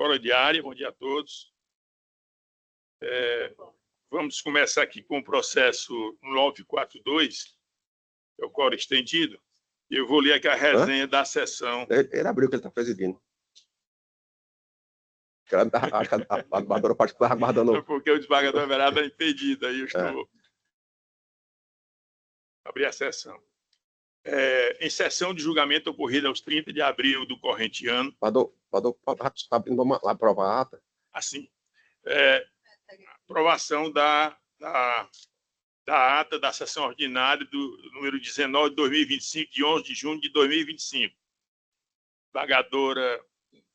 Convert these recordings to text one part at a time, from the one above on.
fora de área. Bom dia a todos. Vamos começar aqui com o processo 942, que é o quórum estendido. Eu vou ler aqui a resenha da sessão. Ele abriu que ele está presidindo. Acho que a desembargadora pode estar aguardando. Não, porque o desembargador Everardo é impedido, aí eu estou... Abrir a sessão. Em sessão de julgamento ocorrida aos 30 de abril do corrente ano. Está abrindo uma prova a ata. Assim, aprovação da ata da sessão ordinária do número 19 de 2025, de 11 de junho de 2025. Desembargadora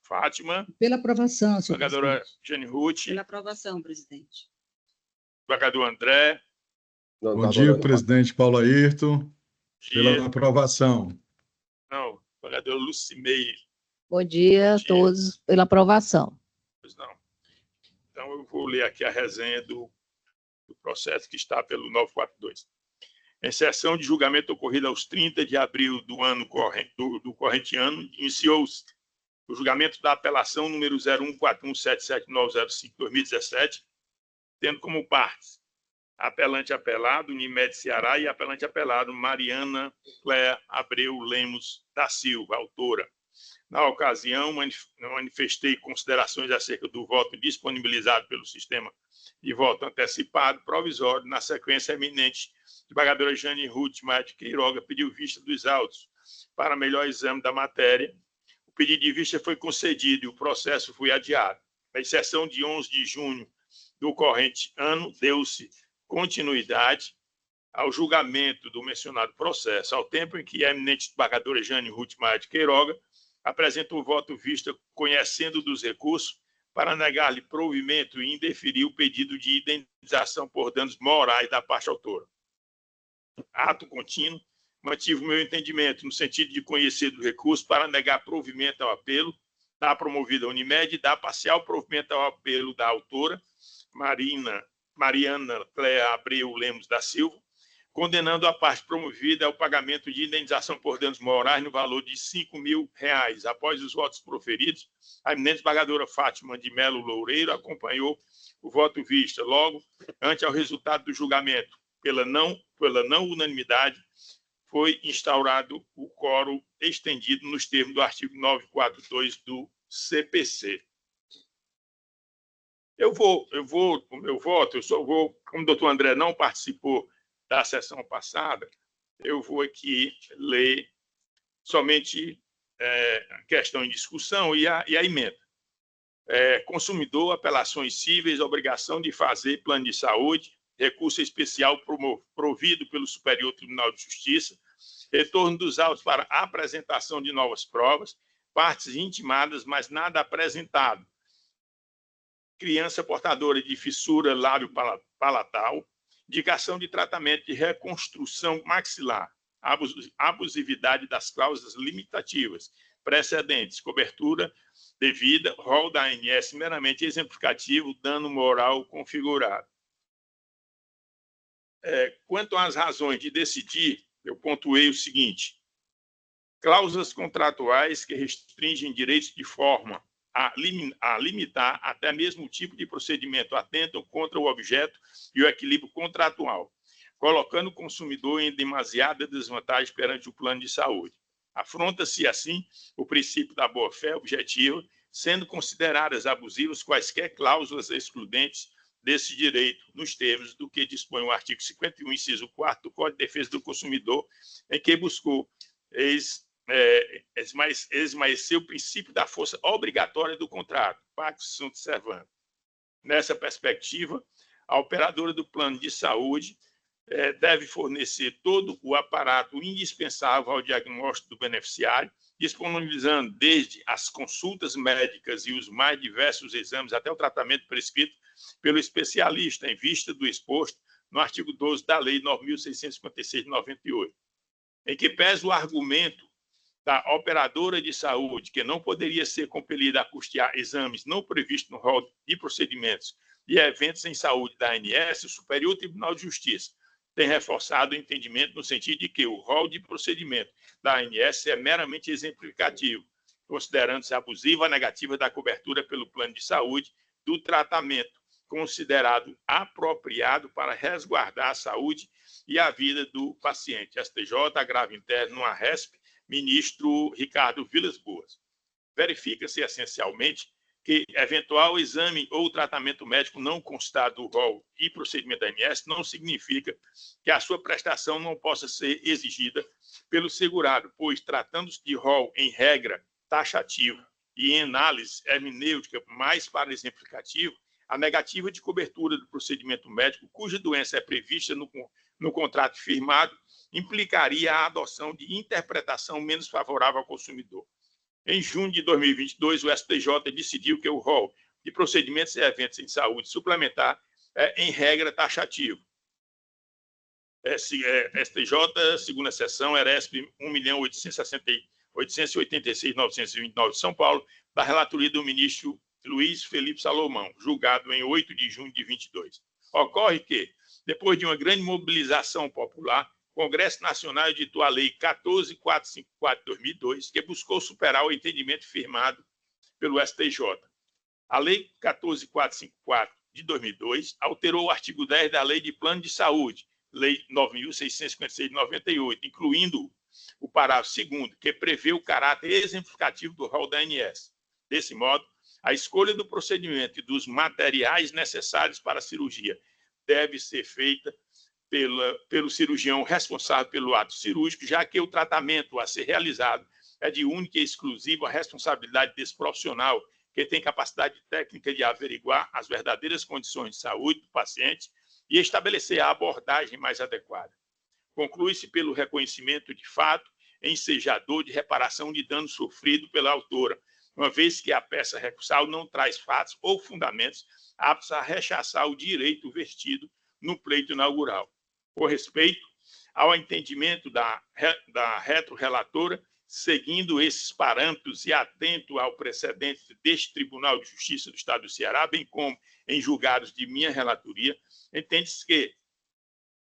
Fátima. Pela aprovação, senhor Desembargadora presidente. Jane Ruth. Pela aprovação, presidente. Desembargador André. Bom dia, presidente Paulo Ayrton. Pela aprovação. Não, desembargador Lucimei. Bom dia a todos, pela aprovação. Pois não. Então, eu vou ler aqui a resenha do processo que está pelo 942. Em sessão de julgamento ocorrida aos 30 de abril do ano corrente, do corrente ano, iniciou-se o julgamento da apelação número 0141779005-2017, tendo como partes apelante apelado, Unimed Ceará, e apelante apelado, Mariana Cléa Abreu Lemos da Silva, autora. Na ocasião, manifestei considerações acerca do voto disponibilizado pelo sistema de voto antecipado provisório. Na sequência, a eminente desembargadora Jane Ruth Maia de Queiroga pediu vista dos autos para melhor exame da matéria. O pedido de vista foi concedido e o processo foi adiado. Na sessão de 11 de junho do corrente ano, deu-se continuidade ao julgamento do mencionado processo, ao tempo em que a eminente desembargadora Jane Ruth Maia de Queiroga apresentou o voto vista conhecendo dos recursos para negar-lhe provimento e indeferir o pedido de indenização por danos morais da parte autora. Ato contínuo, mantive o meu entendimento no sentido de conhecer do recurso para negar provimento ao apelo da promovida Unimed e dar parcial provimento ao apelo da autora, Mariana Cléa Abreu Lemos da Silva, condenando a parte promovida ao pagamento de indenização por danos morais no valor de R$5.000. Após os votos proferidos, a eminente desembargadora Fátima de Melo Loureiro acompanhou o voto vista. Logo, ante ao resultado do julgamento, pela não unanimidade, foi instaurado o quórum estendido nos termos do artigo 942 do CPC. O meu voto, eu só vou, como o doutor André não participou da sessão passada, eu vou aqui ler somente a questão em discussão e a emenda. Consumidor, apelações cíveis, obrigação de fazer plano de saúde, recurso especial provido pelo Superior Tribunal de Justiça, retorno dos autos para apresentação de novas provas, partes intimadas, mas nada apresentado, criança portadora de fissura lábio-palatal, indicação de tratamento de reconstrução maxilar, abusividade das cláusulas limitativas, precedentes, cobertura devida, rol da ANS meramente exemplificativo, dano moral configurado. Quanto às razões de decidir, eu pontuei o seguinte: cláusulas contratuais que restringem direitos de forma a limitar até mesmo o tipo de procedimento atentam contra o objeto e o equilíbrio contratual, colocando o consumidor em demasiada desvantagem perante o plano de saúde. Afronta-se, assim, o princípio da boa-fé objetiva, sendo consideradas abusivas quaisquer cláusulas excludentes desse direito, nos termos do que dispõe o artigo 51, inciso 4 do Código de Defesa do Consumidor, em que buscou esmaecer o princípio da força obrigatória do contrato, pacto sunt servanda. Nessa perspectiva, a operadora do plano de saúde deve fornecer todo o aparato indispensável ao diagnóstico do beneficiário, disponibilizando desde as consultas médicas e os mais diversos exames até o tratamento prescrito pelo especialista, em vista do exposto no artigo 12 da Lei 9.656 de 98, em que pesa o argumento da operadora de saúde, que não poderia ser compelida a custear exames não previstos no rol de procedimentos e eventos em saúde da ANS, o Superior Tribunal de Justiça tem reforçado o entendimento no sentido de que o rol de procedimento da ANS é meramente exemplificativo, considerando-se abusiva a negativa da cobertura pelo plano de saúde do tratamento considerado apropriado para resguardar a saúde e a vida do paciente. STJ, agravo interno no ARESP, ministro Ricardo Vilas Boas. Verifica-se essencialmente que eventual exame ou tratamento médico não constado do rol e procedimento da ANS não significa que a sua prestação não possa ser exigida pelo segurado, pois, tratando-se de rol em regra taxativo e em análise hermenêutica mais para exemplificativo, a negativa de cobertura do procedimento médico cuja doença é prevista no contrato firmado implicaria a adoção de interpretação menos favorável ao consumidor. Em junho de 2022, o STJ decidiu que o rol de procedimentos e eventos em saúde suplementar é, em regra, taxativo. STJ, segunda sessão, ERESP 1.886.929 de São Paulo, da relatoria do ministro Luiz Felipe Salomão, julgado em 8 de junho de 22. Ocorre que, depois de uma grande mobilização popular, o Congresso Nacional editou a Lei 14.454 de 2002, que buscou superar o entendimento firmado pelo STJ. A Lei 14.454 de 2002 alterou o artigo 10 da Lei de Plano de Saúde, Lei 9.656 de 98, incluindo o parágrafo 2º, que prevê o caráter exemplificativo do rol da ANS. Desse modo, a escolha do procedimento e dos materiais necessários para a cirurgia deve ser feita pelo cirurgião responsável pelo ato cirúrgico, já que o tratamento a ser realizado é de única e exclusiva responsabilidade desse profissional, que tem capacidade técnica de averiguar as verdadeiras condições de saúde do paciente e estabelecer a abordagem mais adequada. Conclui-se pelo reconhecimento de fato ensejador de reparação de dano sofrido pela autora, uma vez que a peça recursal não traz fatos ou fundamentos aptos a rechaçar o direito vestido no pleito inaugural. Por respeito ao entendimento da retrorrelatora, seguindo esses parâmetros e atento ao precedente deste Tribunal de Justiça do Estado do Ceará, bem como em julgados de minha relatoria, entende-se que,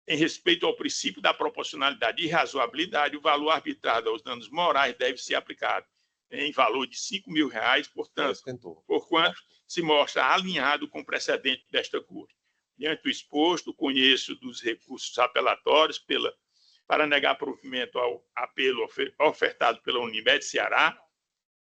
em respeito ao princípio da proporcionalidade e razoabilidade, o valor arbitrado aos danos morais deve ser aplicado em valor de R$ 5.000, porquanto se mostra alinhado com o precedente desta Corte. Diante do exposto, conheço dos recursos apelatórios para negar provimento ao apelo ofertado pela Unimed Ceará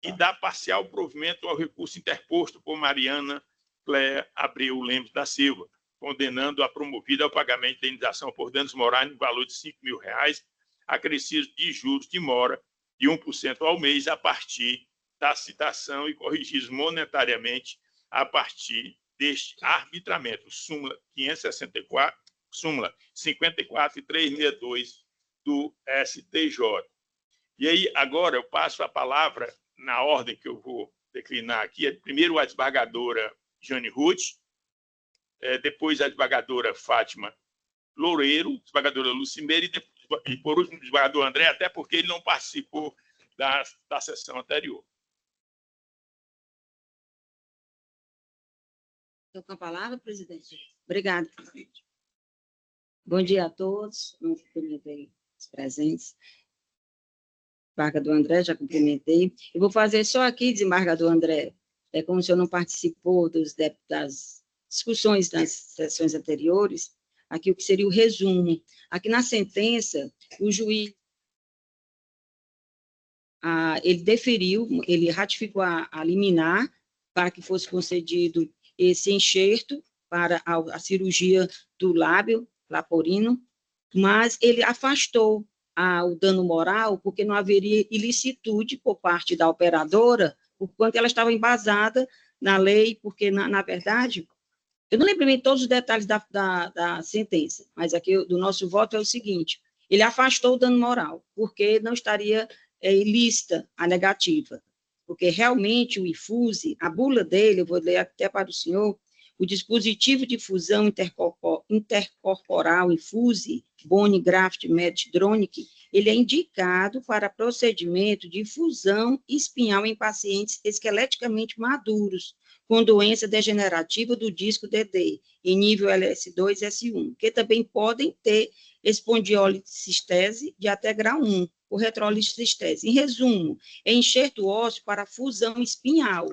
e dar parcial provimento ao recurso interposto por Mariana Cléa Abreu Lemos da Silva, condenando a promovida ao pagamento de indenização por danos morais no valor de R$ 5.000, acrescidos de juros de mora de 1% ao mês a partir da citação e corrigidos monetariamente a partir deste arbitramento, súmula 564, súmula 54 e 362 do STJ. E aí, agora, eu passo a palavra na ordem que eu vou declinar aqui. Primeiro, a desembargadora Jane Ruth, depois a desembargadora Fátima Loureiro, desembargadora Lucimeira e, por último, o desembargador André, até porque ele não participou da sessão anterior. Estou com a palavra, presidente. Obrigada, presidente. Bom dia a todos. Não cumprimentei os presentes. Desembargador André, já cumprimentei. Eu vou fazer só aqui, desembargador André, como o senhor não participou das discussões das sessões anteriores, aqui o que seria o resumo. Aqui na sentença, o juiz ele deferiu, ele ratificou a liminar para que fosse concedido esse enxerto para a cirurgia do lábio laporino, mas ele afastou o dano moral porque não haveria ilicitude por parte da operadora, por quanto ela estava embasada na lei, porque, na verdade, eu não lembro bem todos os detalhes da sentença, mas aqui do nosso voto é o seguinte: ele afastou o dano moral, porque não estaria ilícita a negativa, porque realmente o IFUSE, a bula dele, eu vou ler até para o senhor, o dispositivo de fusão intercorporal IFUSE, Bone Graft Medtronic, ele é indicado para procedimento de fusão espinhal em pacientes esqueleticamente maduros, com doença degenerativa do disco DD, em nível LS2 e S1, que também podem ter espondiolicistese de até grau 1, ou retrolicistese. Em resumo, é enxerto ósseo para fusão espinhal.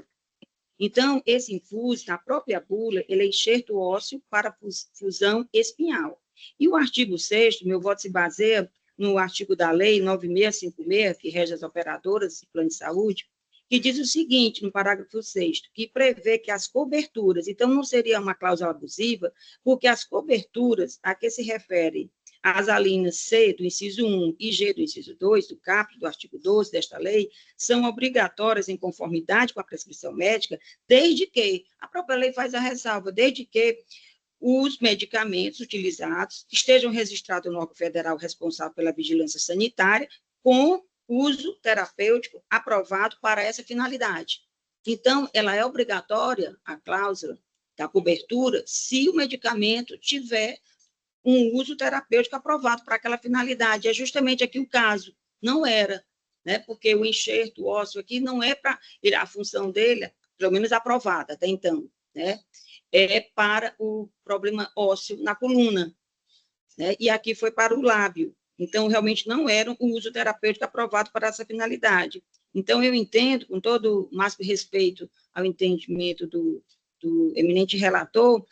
Então, esse infuso, na própria bula, ele é enxerto ósseo para fusão espinhal. E o artigo 6º, meu voto se baseia no artigo da lei 9656, que rege as operadoras de plano de saúde, que diz o seguinte, no parágrafo 6º, que prevê que as coberturas, então não seria uma cláusula abusiva, porque as coberturas a que se refere as alíneas C do inciso 1 e G do inciso 2 do caput do artigo 12 desta lei são obrigatórias em conformidade com a prescrição médica, desde que, a própria lei faz a ressalva, desde que os medicamentos utilizados estejam registrados no órgão federal responsável pela vigilância sanitária com uso terapêutico aprovado para essa finalidade. Então, ela é obrigatória, a cláusula da cobertura, se o medicamento tiver um uso terapêutico aprovado para aquela finalidade. É justamente aqui o caso. Não era, né? Porque o enxerto ósseo aqui não é para... A função dele, pelo menos aprovada até então, né? É para o problema ósseo na coluna, né? E aqui foi para o lábio. Então, realmente não era um uso terapêutico aprovado para essa finalidade. Então, eu entendo, com todo o máximo respeito ao entendimento do eminente relator,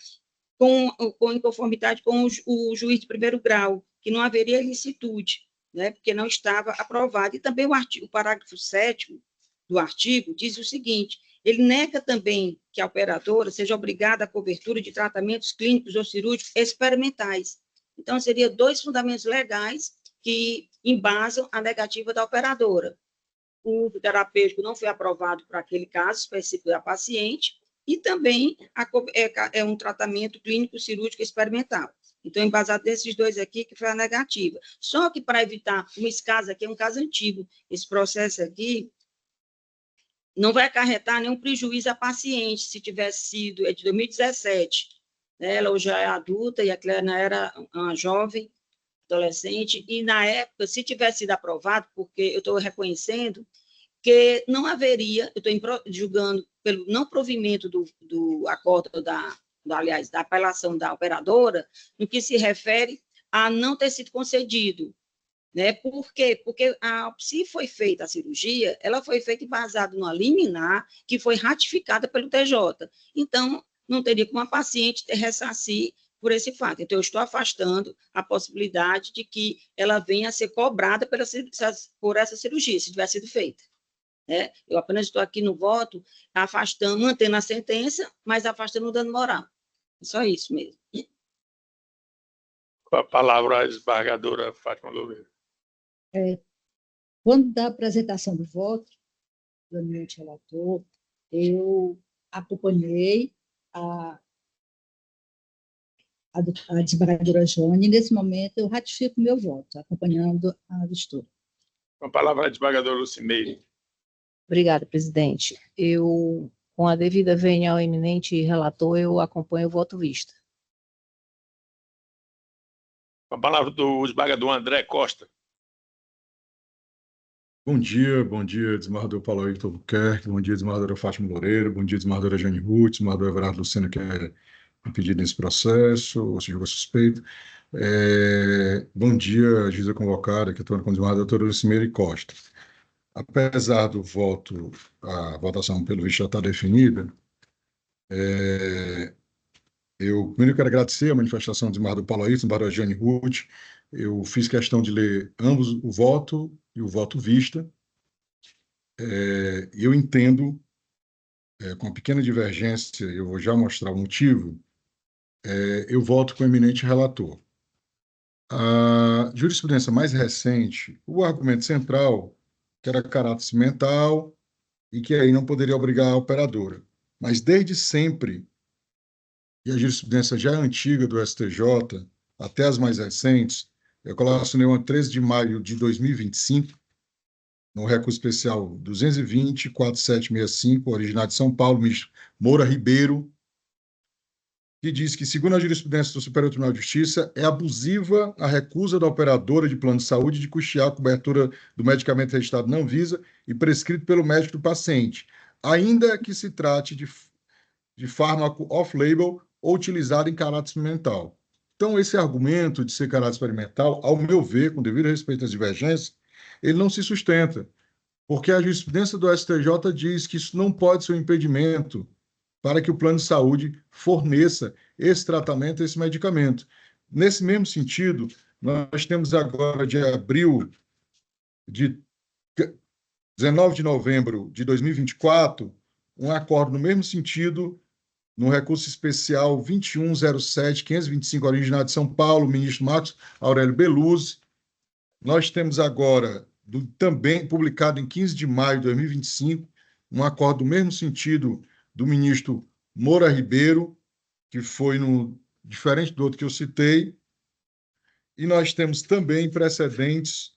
em conformidade com o juiz de primeiro grau, que não haveria ilicitude, né, porque não estava aprovado. E também o parágrafo 7º do artigo diz o seguinte, ele nega também que a operadora seja obrigada à cobertura de tratamentos clínicos ou cirúrgicos experimentais. Então, seriam 2 fundamentos legais que embasam a negativa da operadora. O terapêutico não foi aprovado para aquele caso específico da paciente, e também é um tratamento clínico cirúrgico experimental. Então, embasado desses 2 aqui, que foi a negativa. Só que, para evitar, esse caso aqui é um caso antigo, esse processo aqui não vai acarretar nenhum prejuízo à paciente, se tivesse sido, é de 2017, né? Ela hoje já é adulta, e a Cléana era uma jovem, adolescente, e na época, se tivesse sido aprovado, porque eu estou reconhecendo que não haveria, eu estou julgando pelo não provimento do acordo aliás, da apelação da operadora, no que se refere a não ter sido concedido, né? Por quê? Porque se foi feita a cirurgia, ela foi feita baseada numa liminar que foi ratificada pelo TJ. Então, não teria como a paciente ressarcir por esse fato. Então, eu estou afastando a possibilidade de que ela venha a ser cobrada por essa cirurgia, se tivesse sido feita. Né? Eu apenas estou aqui no voto, afastando, mantendo a sentença, mas afastando o dano moral. É só isso mesmo. Com a palavra a desembargadora Fátima Loureiro. Quando da apresentação do voto, do eminente relator, eu acompanhei a desembargadora Jane, e nesse momento eu ratifico meu voto, acompanhando a vistura. Com a palavra a desembargadora Lucimeire. Obrigada, presidente. Eu, com a devida vênia ao eminente relator, eu acompanho o voto visto. Com a palavra do desembargador André Costa. Bom dia, desembargador Paulo Ayrton Albuquerque, bom dia, desembargadora Fátima Loureiro, bom dia, desembargadora Jane Ruth, desembargador Everardo Lucena, que é impedido nesse processo, ou se julga suspeito. Bom dia, juíza convocada, que estou com o desembargador doutora Lucimeire Costa. Apesar do voto, a votação pelo visto já está definida, eu primeiro quero agradecer a manifestação do desembargador Paulo Ayrton, desembargadora Jane Ruth. Eu fiz questão de ler ambos, o voto e o voto vista. Eu entendo, com uma pequena divergência, eu vou já mostrar o motivo, eu voto com o eminente relator. A jurisprudência mais recente, o argumento central, que era caráter cimental e que aí não poderia obrigar a operadora. Mas desde sempre, e a jurisprudência já antiga do STJ, até as mais recentes, eu colacionei uma 13 de maio de 2025, no recurso especial 220-4765, originário de São Paulo, ministro Moura Ribeiro, que diz que, segundo a jurisprudência do Superior Tribunal de Justiça, é abusiva a recusa da operadora de plano de saúde de custear a cobertura do medicamento registrado na Anvisa e prescrito pelo médico do paciente, ainda que se trate de fármaco off-label ou utilizado em caráter experimental. Então, esse argumento de ser caráter experimental, ao meu ver, com devido respeito às divergências, ele não se sustenta, porque a jurisprudência do STJ diz que isso não pode ser um impedimento para que o plano de saúde forneça esse tratamento, esse medicamento. Nesse mesmo sentido, nós temos agora, de abril, de 19 de novembro de 2024, um acordo no mesmo sentido, no recurso especial 2107-525, originado de São Paulo, ministro Marcos Aurélio Beluzzi. Nós temos agora, também publicado em 15 de maio de 2025, um acordo no mesmo sentido do ministro Moura Ribeiro, que foi diferente do outro que eu citei. E nós temos também precedentes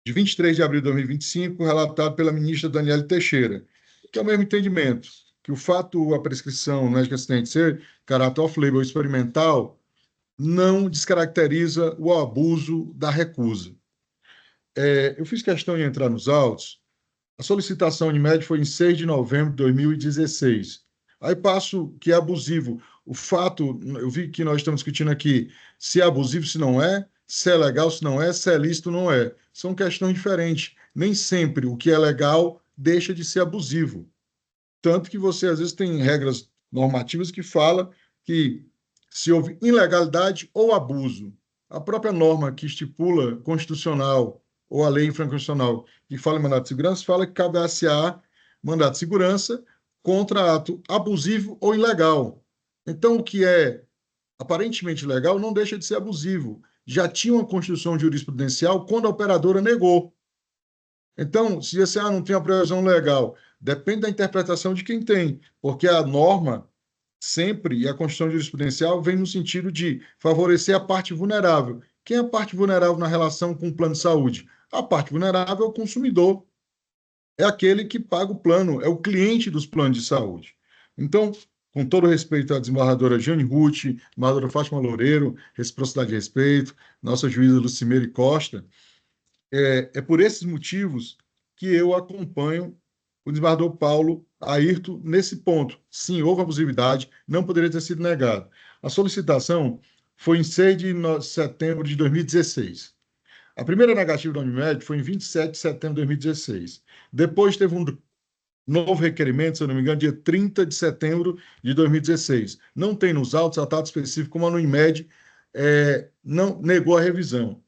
de 23 de abril de 2025, relatado pela ministra Daniela Teixeira, que é o mesmo entendimento, que o fato, a prescrição médica assistente ser caráter off-label experimental não descaracteriza o abuso da recusa. Eu fiz questão de entrar nos autos. A solicitação de médico foi em 6 de novembro de 2016. Aí passo que é abusivo. O fato, eu vi que nós estamos discutindo aqui se é abusivo, se não é, se é legal, se não é, se é lícito, não é. São questões diferentes. Nem sempre o que é legal deixa de ser abusivo. Tanto que você, às vezes, tem regras normativas que falam que se houve ilegalidade ou abuso, a própria norma que estipula constitucional ou a lei infraconstitucional que fala em mandato de segurança, fala que cabe-se-á mandato de segurança contra ato abusivo ou ilegal. Então, o que é aparentemente legal não deixa de ser abusivo. Já tinha uma construção jurisprudencial quando a operadora negou. Então, se você não tem uma previsão legal, depende da interpretação de quem tem, porque a norma sempre, e a Constituição jurisprudencial, vem no sentido de favorecer a parte vulnerável. Quem é a parte vulnerável na relação com o plano de saúde? A parte vulnerável é o consumidor. É aquele que paga o plano, é o cliente dos planos de saúde. Então, com todo respeito à desembargadora Jane Ruth, desembargadora Fátima Loureiro, reciprocidade de respeito, nossa juíza Lucimeire Costa, é por esses motivos que eu acompanho o desembargador Paulo Airto nesse ponto. Sim, houve abusividade, não poderia ter sido negado. A solicitação foi em 6 de setembro de 2016. A primeira negativa da Unimed foi em 27 de setembro de 2016. Depois teve um novo requerimento, se eu não me engano, dia 30 de setembro de 2016. Não tem nos autos a data específica, como a Unimed não negou a revisão.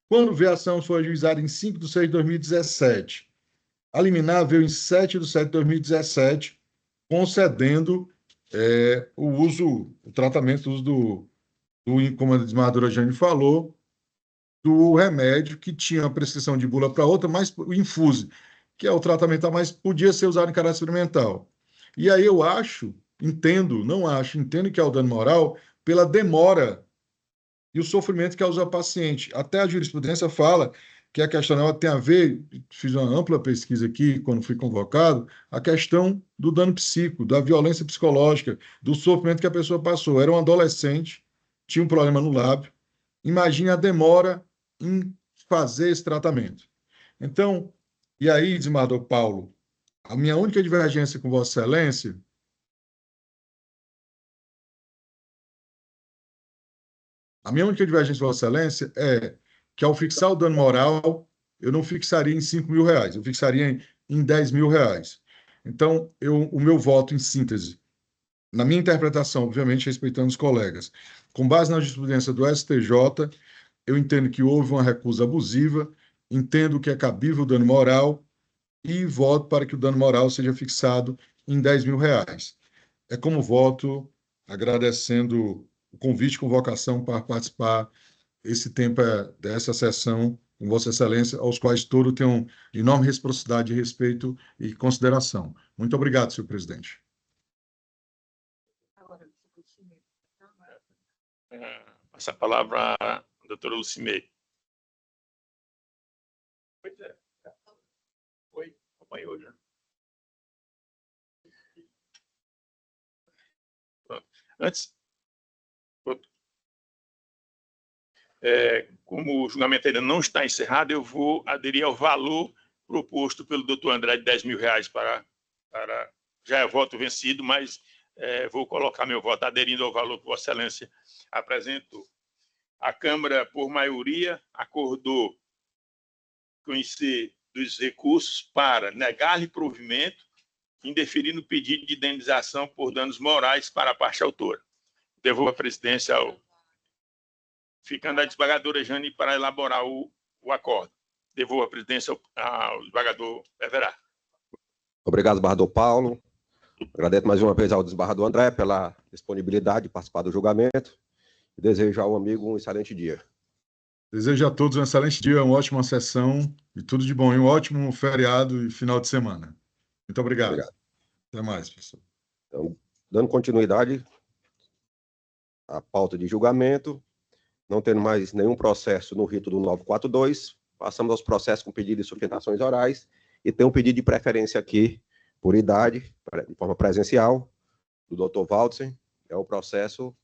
Quando veio a ação, foi ajuizada em 5 de 6 de 2017. A liminar veio em 7 de 7 de 2017, concedendo o tratamento como a desembargadora Jane falou, do remédio que tinha a prescrição de bula para outra, mas o infuse, que é o tratamento a mais, podia ser usado em caráter experimental. E aí eu entendo que é o dano moral pela demora e o sofrimento que causa ao paciente. Até a jurisprudência fala que a questão ela tem a ver, fiz uma ampla pesquisa aqui, quando fui convocado, a questão do dano psíquico, da violência psicológica, do sofrimento que a pessoa passou. Era um adolescente, tinha um problema no lábio. Imagine a demora em fazer esse tratamento. Então, e aí, desembargador Paulo, a minha única divergência com Vossa Excelência com Vossa Excelência é que, ao fixar o dano moral, eu não fixaria em R$5.000, eu fixaria em R$10.000. Então, o meu voto, em síntese, na minha interpretação, obviamente respeitando os colegas, com base na jurisprudência do STJ, eu entendo que houve uma recusa abusiva, entendo que é cabível o dano moral e voto para que o dano moral seja fixado em R$10.000. É como voto, agradecendo o convite e convocação para participar esse tempo dessa sessão com Vossa Excelência, aos quais todos tenham enorme reciprocidade, respeito e consideração. Muito obrigado, senhor presidente. Passa a palavra à doutora Lucimeire. Pois é. Oi, acompanhou já. Antes, como o julgamento ainda não está encerrado, eu vou aderir ao valor proposto pelo doutor André de R$10.000 para já é voto vencido, mas vou colocar meu voto aderindo ao valor que Vossa Excelência apresentou. a Câmara, por maioria, acordou conhecer dos recursos para negar-lhe provimento, indeferir no pedido de indenização por danos morais para a parte autora. Devolvo a presidência ficando a desembargadora Jane para elaborar o acordo. Devolvo a presidência ao desembargador Everardo. Obrigado, desembargador Paulo. Agradeço mais uma vez ao desembargador André pela disponibilidade de participar do julgamento e desejo ao amigo um excelente dia. Desejo a todos um excelente dia, uma ótima sessão e tudo de bom. E um ótimo feriado e final de semana. Muito obrigado. Obrigado. Até mais, professor. Então, dando continuidade à pauta de julgamento, não tendo mais nenhum processo no rito do 942, passamos aos processos com pedido de sustentações orais e tem um pedido de preferência aqui, por idade, de forma presencial, do Dr. Waldsen. É o processo,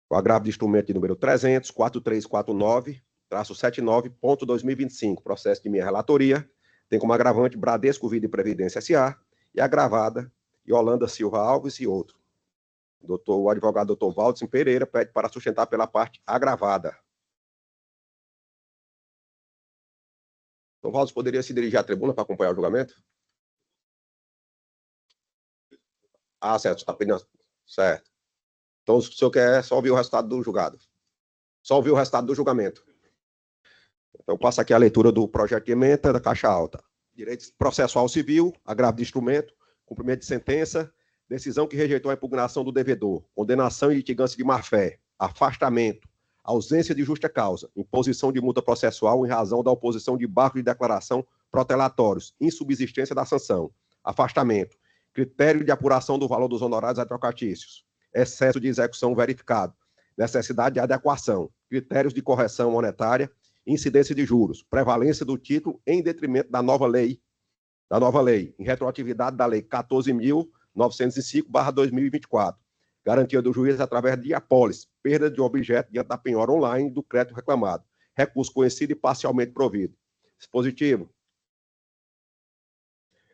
o agravo de instrumento de número 300-4349-79.2025, processo de minha relatoria, tem como agravante Bradesco Vida e Previdência S.A. e agravada Yolanda Silva Alves e outro. O advogado Dr. Waldsen Pereira pede para sustentar pela parte agravada. Dr. Waldsen poderia se dirigir à tribuna para acompanhar o julgamento? Ah, certo, está pedindo. Certo. Então, o senhor quer só ouvir o resultado do julgado? Só ouvir o resultado do julgamento. Então, passa aqui a leitura do projeto de emenda da Caixa Alta. Direito processual civil, agravo de instrumento, cumprimento de sentença, decisão que rejeitou a impugnação do devedor, condenação e litigância de má-fé, afastamento, ausência de justa causa, imposição de multa processual em razão da oposição de barco de declaração protelatórios, insubsistência da sanção, afastamento, critério de apuração do valor dos honorários advocatícios, excesso de execução verificado, necessidade de adequação, critérios de correção monetária, incidência de juros, prevalência do título em detrimento da nova lei, em retroatividade da lei 14.905/2024, garantia do juiz através de apólice, perda de objeto diante da penhora online do crédito reclamado, recurso conhecido e parcialmente provido. Dispositivo.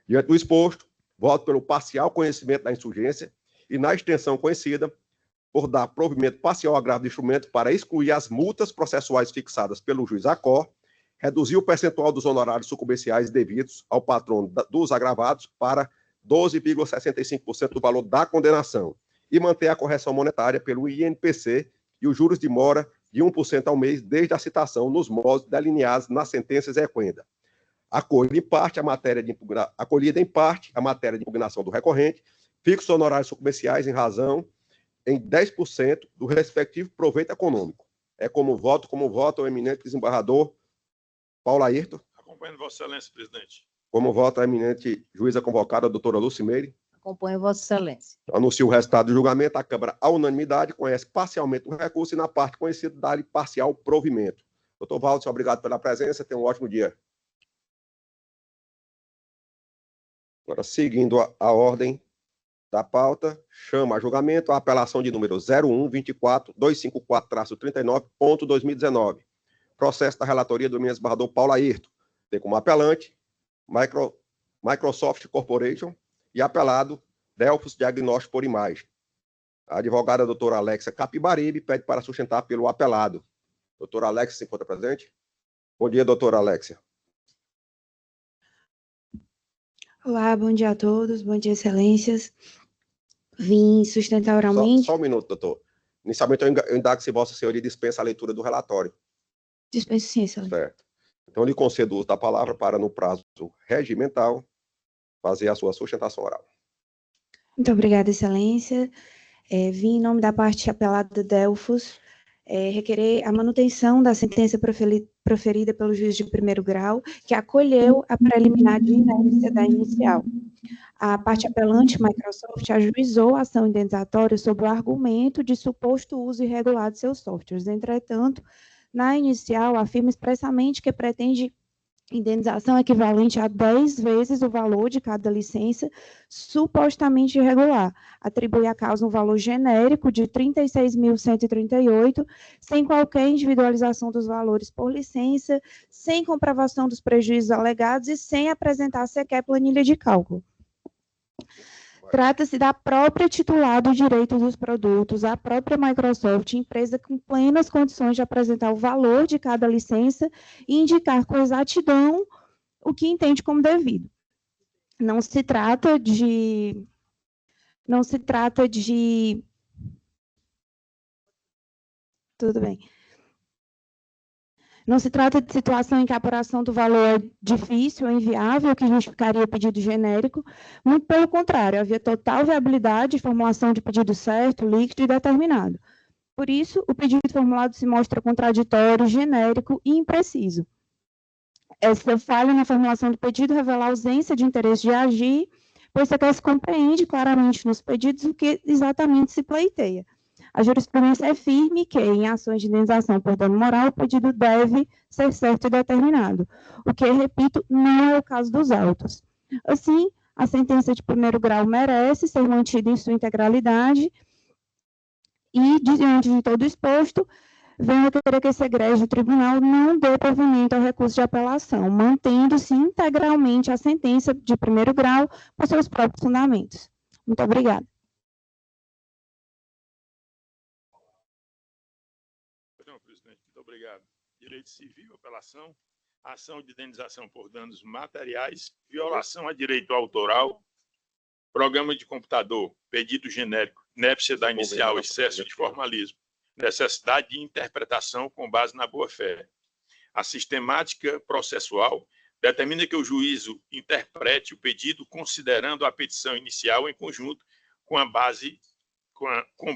Diante do exposto, voto pelo parcial conhecimento da insurgência e na extensão conhecida por dar provimento parcial ao agravo de instrumento para excluir as multas processuais fixadas pelo juiz ACOR, reduzir o percentual dos honorários sucumbenciais devidos ao patrono dos agravados para 12,65% do valor da condenação e manter a correção monetária pelo INPC e os juros de mora de 1% ao mês desde a citação nos modos delineados na sentença exequenda. Acolhida em parte a matéria de impugnação do recorrente, fixa honorários sucumbenciais em razão em 10% do respectivo proveito econômico. É como voto o eminente desembargador Paulo Ayrton. Acompanhando Vossa Excelência, presidente. Como voto a eminente juíza convocada, a doutora Lucimeire. Acompanho Vossa Excelência. Anuncio o resultado do julgamento. A Câmara, à unanimidade, conhece parcialmente o recurso e, na parte conhecida, dá-lhe parcial provimento. Doutor Waldsen, obrigado pela presença. Tenha um ótimo dia. Agora, seguindo a ordem da pauta, chama a julgamento a apelação de número 01-24-254-39.2019. Processo da relatoria do eminente desembargador Paulo Ayrton. Tem como apelante Microsoft Corporation e apelado Delphos Diagnóstico por Imagem. A advogada doutora Alexia Capibaribe pede para sustentar pelo apelado. Doutora Alexia se encontra presente? Bom dia, doutora Alexia. Olá, bom dia a todos, bom dia, excelências. Vim sustentar oralmente... Só um minuto, doutor. Inicialmente, eu indago se vossa senhoria dispensa a leitura do relatório. Dispenso sim, excelência. Certo. Então, eu lhe concedo o uso da palavra para, no prazo regimental, fazer a sua sustentação oral. Muito obrigada, excelência. Vim em nome da parte apelada Delphos, requerer a manutenção da sentença proferida pelo juiz de primeiro grau, que acolheu a preliminar de inércia da inicial. A parte apelante, Microsoft, ajuizou a ação indenizatória sob o argumento de suposto uso irregular de seus softwares. Entretanto, na inicial, afirma expressamente que pretende indenização equivalente a 10 vezes o valor de cada licença supostamente irregular. Atribui à causa um valor genérico de 36.138, sem qualquer individualização dos valores por licença, sem comprovação dos prejuízos alegados e sem apresentar sequer planilha de cálculo. Trata-se da própria titular do direito dos produtos, a própria Microsoft, empresa com plenas condições de apresentar o valor de cada licença e indicar com exatidão o que entende como devido. Não se trata de tudo bem. Não se trata de situação em que a apuração do valor é difícil ou inviável, que justificaria pedido genérico. Muito pelo contrário, havia total viabilidade de formulação de pedido certo, líquido e determinado. Por isso, o pedido formulado se mostra contraditório, genérico e impreciso. Essa falha na formulação do pedido revela a ausência de interesse de agir, pois sequer se compreende claramente nos pedidos o que exatamente se pleiteia. A jurisprudência é firme que, em ações de indenização por dano moral, o pedido deve ser certo e determinado, o que, repito, não é o caso dos autos. Assim, a sentença de primeiro grau merece ser mantida em sua integralidade e, diante de todo exposto, venho a querer que esse egrégio tribunal não dê provimento ao recurso de apelação, mantendo-se integralmente a sentença de primeiro grau por seus próprios fundamentos. Muito obrigada. Não, presidente, muito obrigado. Direito civil, apelação, ação de indenização por danos materiais, violação a direito autoral, programa de computador, pedido genérico, inépcia da inicial, excesso de formalismo, necessidade de interpretação com base na boa-fé. A sistemática processual determina que o juízo interprete o pedido considerando a petição inicial em conjunto com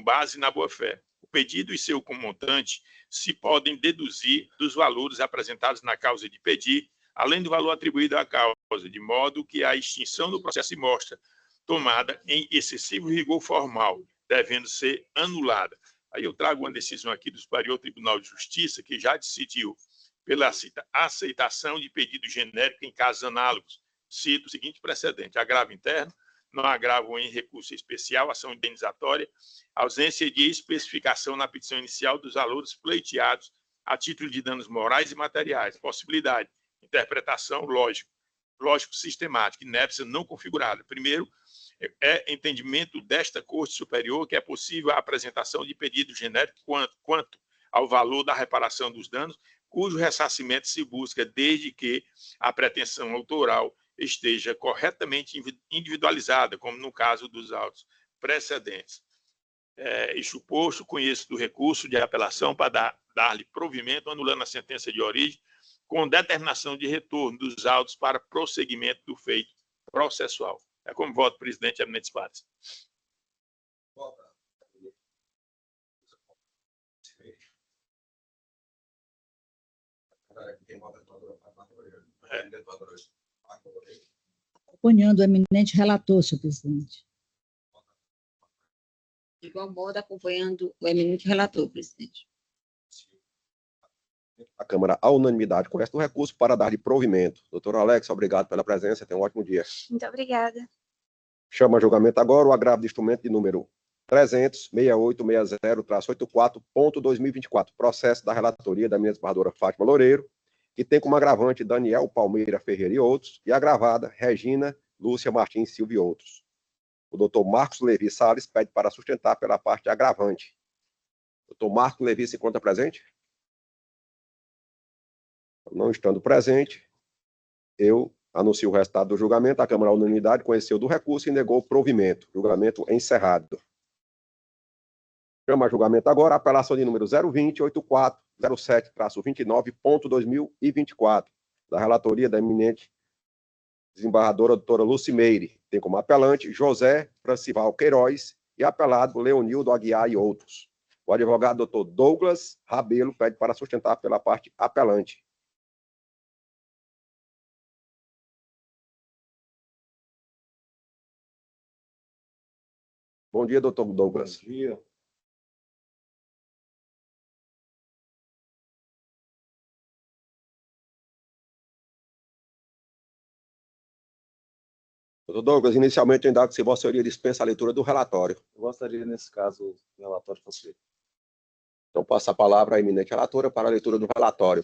base na boa-fé. O pedido e seu comontante se podem deduzir dos valores apresentados na causa de pedir, além do valor atribuído à causa, de modo que a extinção do processo se mostra tomada em excessivo rigor formal, devendo ser anulada. Aí eu trago uma decisão aqui do Superior Tribunal de Justiça, que já decidiu pela aceitação de pedido genérico em casos análogos. Cito o seguinte precedente: agravo interno, não agravo em recurso especial, ação indenizatória, ausência de especificação na petição inicial dos valores pleiteados a título de danos morais e materiais, possibilidade, interpretação, lógico sistemática, inépcia não configurada. Primeiro, é entendimento desta Corte Superior que é possível a apresentação de pedido genérico quanto ao valor da reparação dos danos, cujo ressarcimento se busca desde que a pretensão autoral esteja corretamente individualizada, como no caso dos autos precedentes. Isso posto, conheço do recurso de apelação para dar-lhe provimento, anulando a sentença de origem, com determinação de retorno dos autos para prosseguimento do feito processual. É como voto, presidente, eminentes pares. Acompanhando o eminente relator, senhor presidente. De igual modo, acompanhando o eminente relator, presidente. A Câmara, à unanimidade, conhece o recurso para dar-lhe provimento. Doutor Alex, obrigado pela presença. Tenha um ótimo dia. Muito obrigada. Chama a julgamento agora o agravo de instrumento de número 300-6860-84.2024. Processo da relatoria da minha desembargadora Fátima Loureiro, que tem como agravante Daniel Palmeira Ferreira e outros, e agravada Regina Lúcia Martins Silva e outros. O doutor Marcos Levi Salles pede para sustentar pela parte agravante. Doutor Marcos Levi se encontra presente? Não estando presente, eu anuncio o resultado do julgamento. A Câmara, à unanimidade, conheceu do recurso e negou o provimento. Julgamento encerrado. Chama a julgamento agora a apelação de número 020-8407-29.2024, da relatoria da eminente desembargadora doutora Lucimeire. Tem como apelante José Francival Queiroz e apelado Leonildo Aguiar e outros. O advogado doutor Douglas Rabelo pede para sustentar pela parte apelante. Bom dia, doutor Douglas. Bom dia. Doutor Douglas, inicialmente eu indago que se Vossa Senhoria dispensa a leitura do relatório. Eu gostaria, nesse caso, o relatório fosse. Então, passo a palavra à eminente relatora para a leitura do relatório.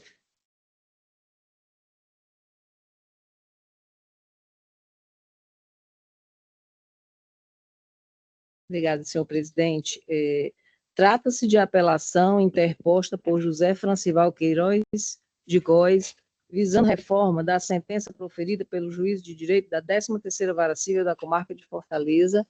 Obrigada, senhor presidente. Trata-se de apelação interposta por José Francival Queiroz de Góes, visando reforma da sentença proferida pelo juiz de direito da 13ª Vara Civil da Comarca de Fortaleza,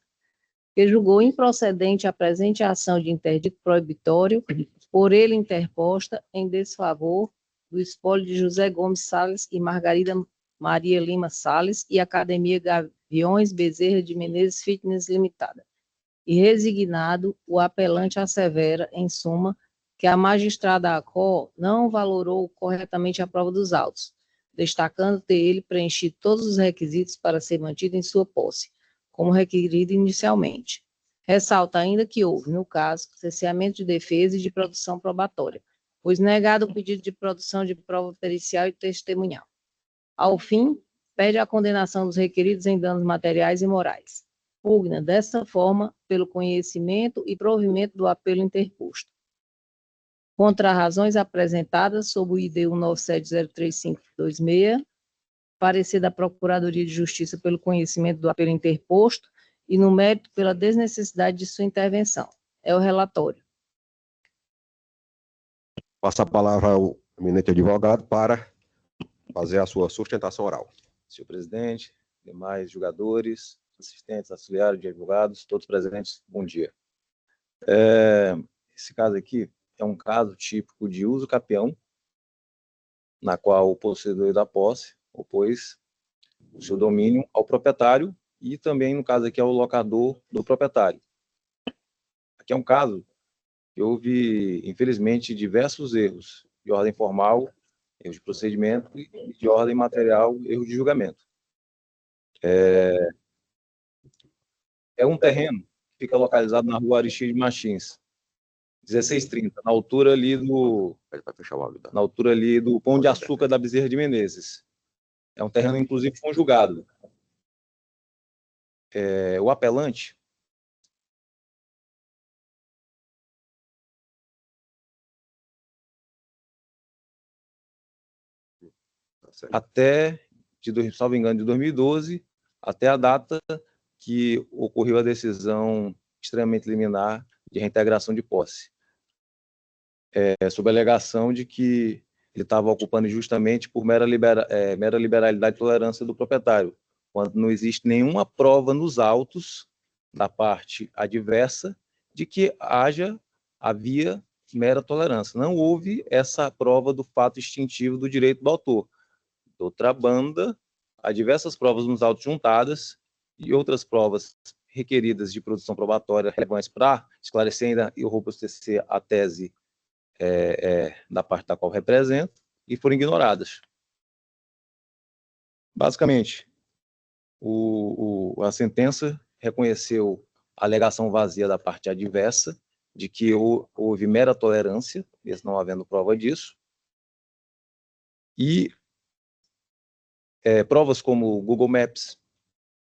que julgou improcedente a presente ação de interdito proibitório por ele interposta em desfavor do espólio de José Gomes Salles e Margarida Maria Lima Salles e Academia Gaviões Bezerra de Menezes Fitness Limitada. E resignado, o apelante assevera, em suma, que a magistrada ACO não valorou corretamente a prova dos autos, destacando ter ele preenchido todos os requisitos para ser mantido em sua posse, como requerido inicialmente. Ressalta ainda que houve, no caso, cerceamento de defesa e de produção probatória, pois negado o pedido de produção de prova pericial e testemunhal. Ao fim, pede a condenação dos requeridos em danos materiais e morais. Pugna, dessa forma, pelo conhecimento e provimento do apelo interposto. Contra razões apresentadas sob o ID 19703526, parecer da Procuradoria de Justiça pelo conhecimento do apelo interposto e no mérito pela desnecessidade de sua intervenção. É o relatório. Passa a palavra ao eminente advogado para fazer a sua sustentação oral. Senhor presidente, demais julgadores, assistentes, auxiliares de advogados, todos presentes, bom dia. Esse caso aqui é um caso típico de uso capião, na qual o possuidor da posse opôs o seu domínio ao proprietário e também, no caso aqui, ao locador do proprietário. Aqui é um caso que houve, infelizmente, diversos erros de ordem formal, erro de procedimento e de ordem material, erro de julgamento. É um terreno que fica localizado na rua Aristide Martins, 1630, na altura ali do Pão de Açúcar da Bezerra de Menezes. É um terreno, inclusive, conjugado. O apelante até, salvo engano, de 2012, até a data que ocorreu a decisão extremamente liminar de reintegração de posse, sob a alegação de que ele estava ocupando injustamente por mera liberalidade e tolerância do proprietário, quando não existe nenhuma prova nos autos da parte adversa de que havia mera tolerância. Não houve essa prova do fato extintivo do direito do autor. De outra banda, há diversas provas nos autos juntadas e outras provas requeridas de produção probatória relevantes para esclarecer ainda e robustecer a tese da parte da qual representa, e foram ignoradas. Basicamente, a sentença reconheceu a alegação vazia da parte adversa, de que houve mera tolerância, mesmo não havendo prova disso, e provas como o Google Maps,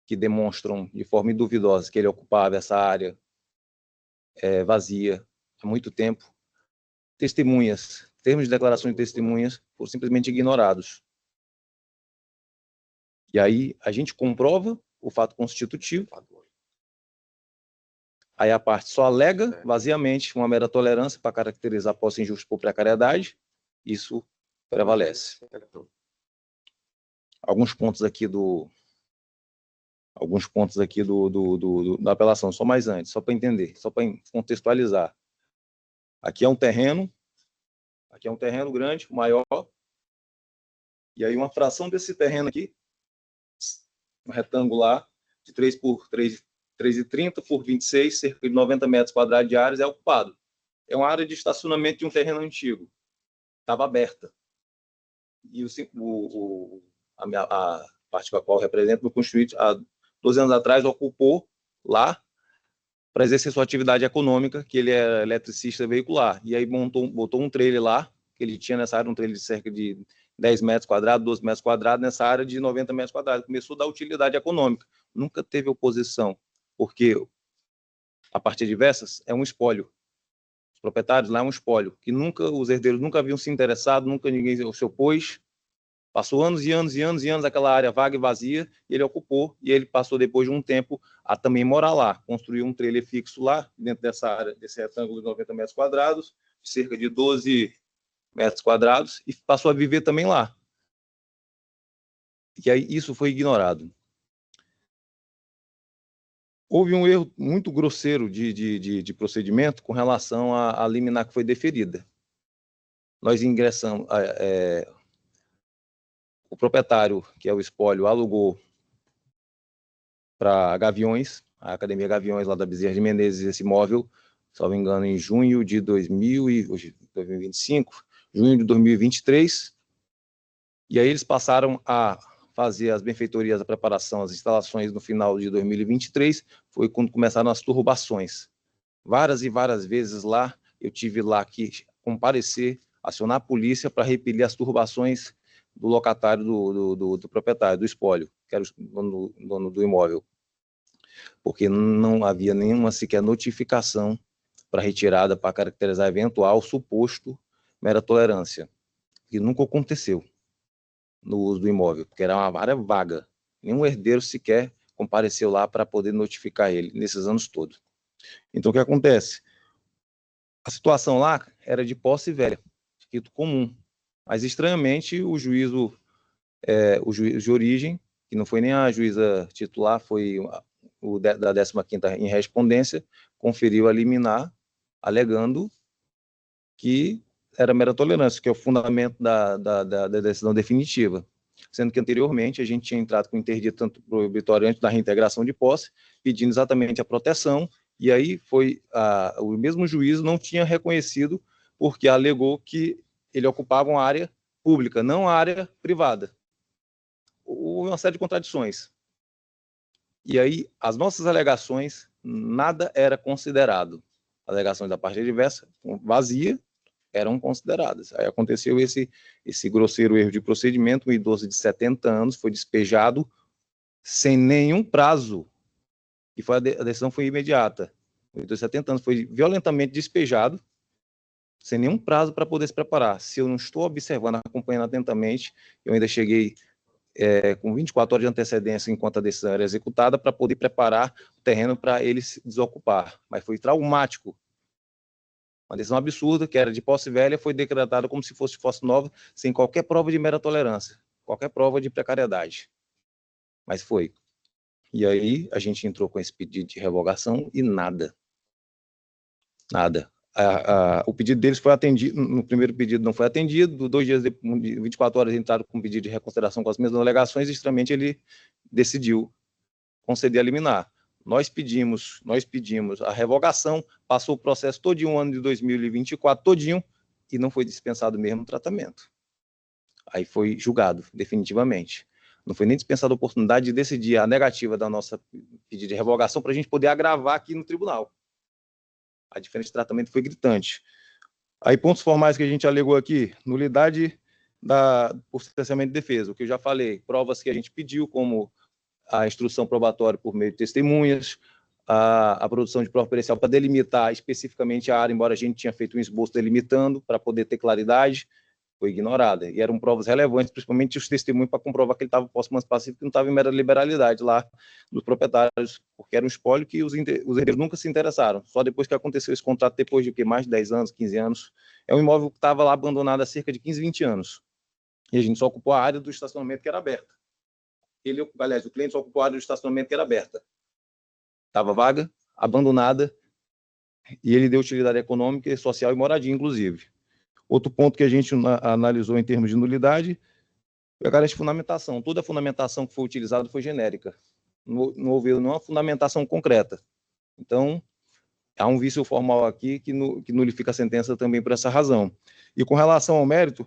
que demonstram de forma duvidosa que ele ocupava essa área vazia há muito tempo. Testemunhas, termos de declaração de testemunhas foram simplesmente ignorados. E aí a gente comprova o fato constitutivo, aí a parte só alega vaziamente uma mera tolerância para caracterizar a posse injusta por precariedade, isso prevalece. Alguns pontos aqui da apelação, só mais antes, só para entender, só para contextualizar. Aqui é um terreno grande, maior, e aí uma fração desse terreno aqui, um retangular, de 3 por 3,30 por 26, cerca de 90 metros quadrados de áreas, é ocupado. É uma área de estacionamento de um terreno antigo. Estava aberta. E a parte com a qual represento, o construído há 12 anos atrás, ocupou lá para exercer sua atividade econômica, que ele é eletricista veicular. E aí botou um trailer lá, que ele tinha nessa área um trailer de cerca de 10 metros quadrados, 12 metros quadrados, nessa área de 90 metros quadrados. Começou a dar utilidade econômica. Nunca teve oposição, porque a parte adversa é um espólio. Os proprietários lá é um espólio, que os herdeiros nunca haviam se interessado, nunca ninguém se opôs Passou anos e anos e anos e anos aquela área vaga e vazia, e ele ocupou, e ele passou depois de um tempo a também morar lá, construiu um trailer fixo lá, dentro dessa área, desse retângulo de 90 metros quadrados, cerca de 12 metros quadrados, e passou a viver também lá. E aí isso foi ignorado. Houve um erro muito grosseiro de procedimento com relação à liminar que foi deferida. Nós ingressamos... o proprietário, que é o espólio, alugou para Gaviões, a Academia Gaviões, lá da Bezerra de Menezes, esse imóvel, salvo engano, em junho de 2025, junho de 2023, e aí eles passaram a fazer as benfeitorias, a preparação, as instalações no final de 2023, foi quando começaram as turbações. Várias e várias vezes lá, eu tive lá que comparecer, acionar a polícia para repelir as turbações do locatário, do proprietário, do espólio, que era o dono do imóvel, porque não havia nenhuma sequer notificação para retirada, para caracterizar eventual suposto mera tolerância, que nunca aconteceu no uso do imóvel, porque era uma área vaga, nenhum herdeiro sequer compareceu lá para poder notificar ele nesses anos todos. Então, o que acontece? A situação lá era de posse velha, escrito comum, mas, estranhamente, o juízo de origem, que não foi nem a juíza titular, foi o da 15ª em respondência, conferiu a liminar, alegando que era mera tolerância, que é o fundamento da decisão definitiva. Sendo que, anteriormente, a gente tinha entrado com interdito tanto proibitório antes da reintegração de posse, pedindo exatamente a proteção, e aí foi o mesmo juízo não tinha reconhecido, porque alegou que ele ocupava uma área pública, não uma área privada. Houve uma série de contradições. E aí, as nossas alegações, nada era considerado. Alegações da parte adversa, vazia, eram consideradas. Aí aconteceu esse grosseiro erro de procedimento, um idoso de 70 anos foi despejado sem nenhum prazo, e a decisão foi imediata. O idoso de 70 anos foi violentamente despejado, sem nenhum prazo para poder se preparar. Se eu não estou observando, acompanhando atentamente, eu ainda cheguei com 24 horas de antecedência enquanto a decisão era executada para poder preparar o terreno para ele se desocupar. Mas foi traumático. Uma decisão absurda, que era de posse velha, foi decretada como se fosse nova, sem qualquer prova de mera tolerância, qualquer prova de precariedade. Mas foi. E aí a gente entrou com esse pedido de revogação e nada. Nada. O pedido deles foi atendido, no primeiro pedido não foi atendido, 2 dias depois, 24 horas entraram com pedido de reconsideração com as mesmas alegações, e extremamente ele decidiu conceder a liminar. Nós pedimos a revogação, passou o processo todinho, um ano de 2024 todinho, e não foi dispensado mesmo o tratamento. Aí foi julgado, definitivamente. Não foi nem dispensada a oportunidade de decidir a negativa da nossa pedido de revogação para a gente poder agravar aqui no tribunal. A diferença de tratamento foi gritante. Aí, pontos formais que a gente alegou aqui: nulidade por sentenciamento de defesa, o que eu já falei, provas que a gente pediu, como a instrução probatória por meio de testemunhas, a produção de prova pericial para delimitar especificamente a área, embora a gente tinha feito um esboço delimitando para poder ter claridade, foi ignorada. E eram provas relevantes, principalmente os testemunhos, para comprovar que ele estava posse pacífico, que não estava em mera liberalidade lá dos proprietários, porque era um espólio que os herdeiros nunca se interessaram. Só depois que aconteceu esse contrato, depois de mais de 10 anos, 15 anos. É um imóvel que estava lá abandonado há cerca de 15, 20 anos. E a gente só ocupou a área do estacionamento que era aberta. O cliente só ocupou a área do estacionamento que era aberta. Estava vaga, abandonada, e ele deu utilidade econômica, social e moradia, inclusive. Outro ponto que a gente analisou em termos de nulidade é a carência de fundamentação. Toda a fundamentação que foi utilizada foi genérica. Não houve nenhuma fundamentação concreta. Então, há um vício formal aqui que nulifica a sentença também por essa razão. E com relação ao mérito,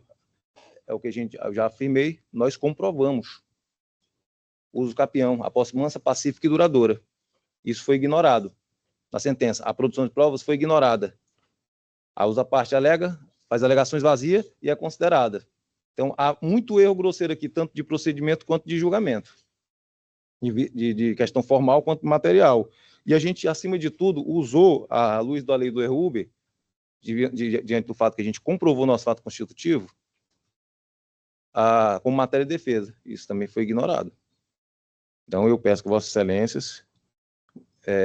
é o que eu já afirmei, nós comprovamos o uso capião, a posse mansa, pacífica e duradoura. Isso foi ignorado na sentença. A produção de provas foi ignorada. A usa parte alega, faz alegações vazias e é considerada. Então, há muito erro grosseiro aqui, tanto de procedimento quanto de julgamento, de questão formal quanto material. E a gente, acima de tudo, usou a luz da lei do Errube, diante do fato que a gente comprovou nosso fato constitutivo, como matéria de defesa. Isso também foi ignorado. Então, eu peço que Vossas Excelências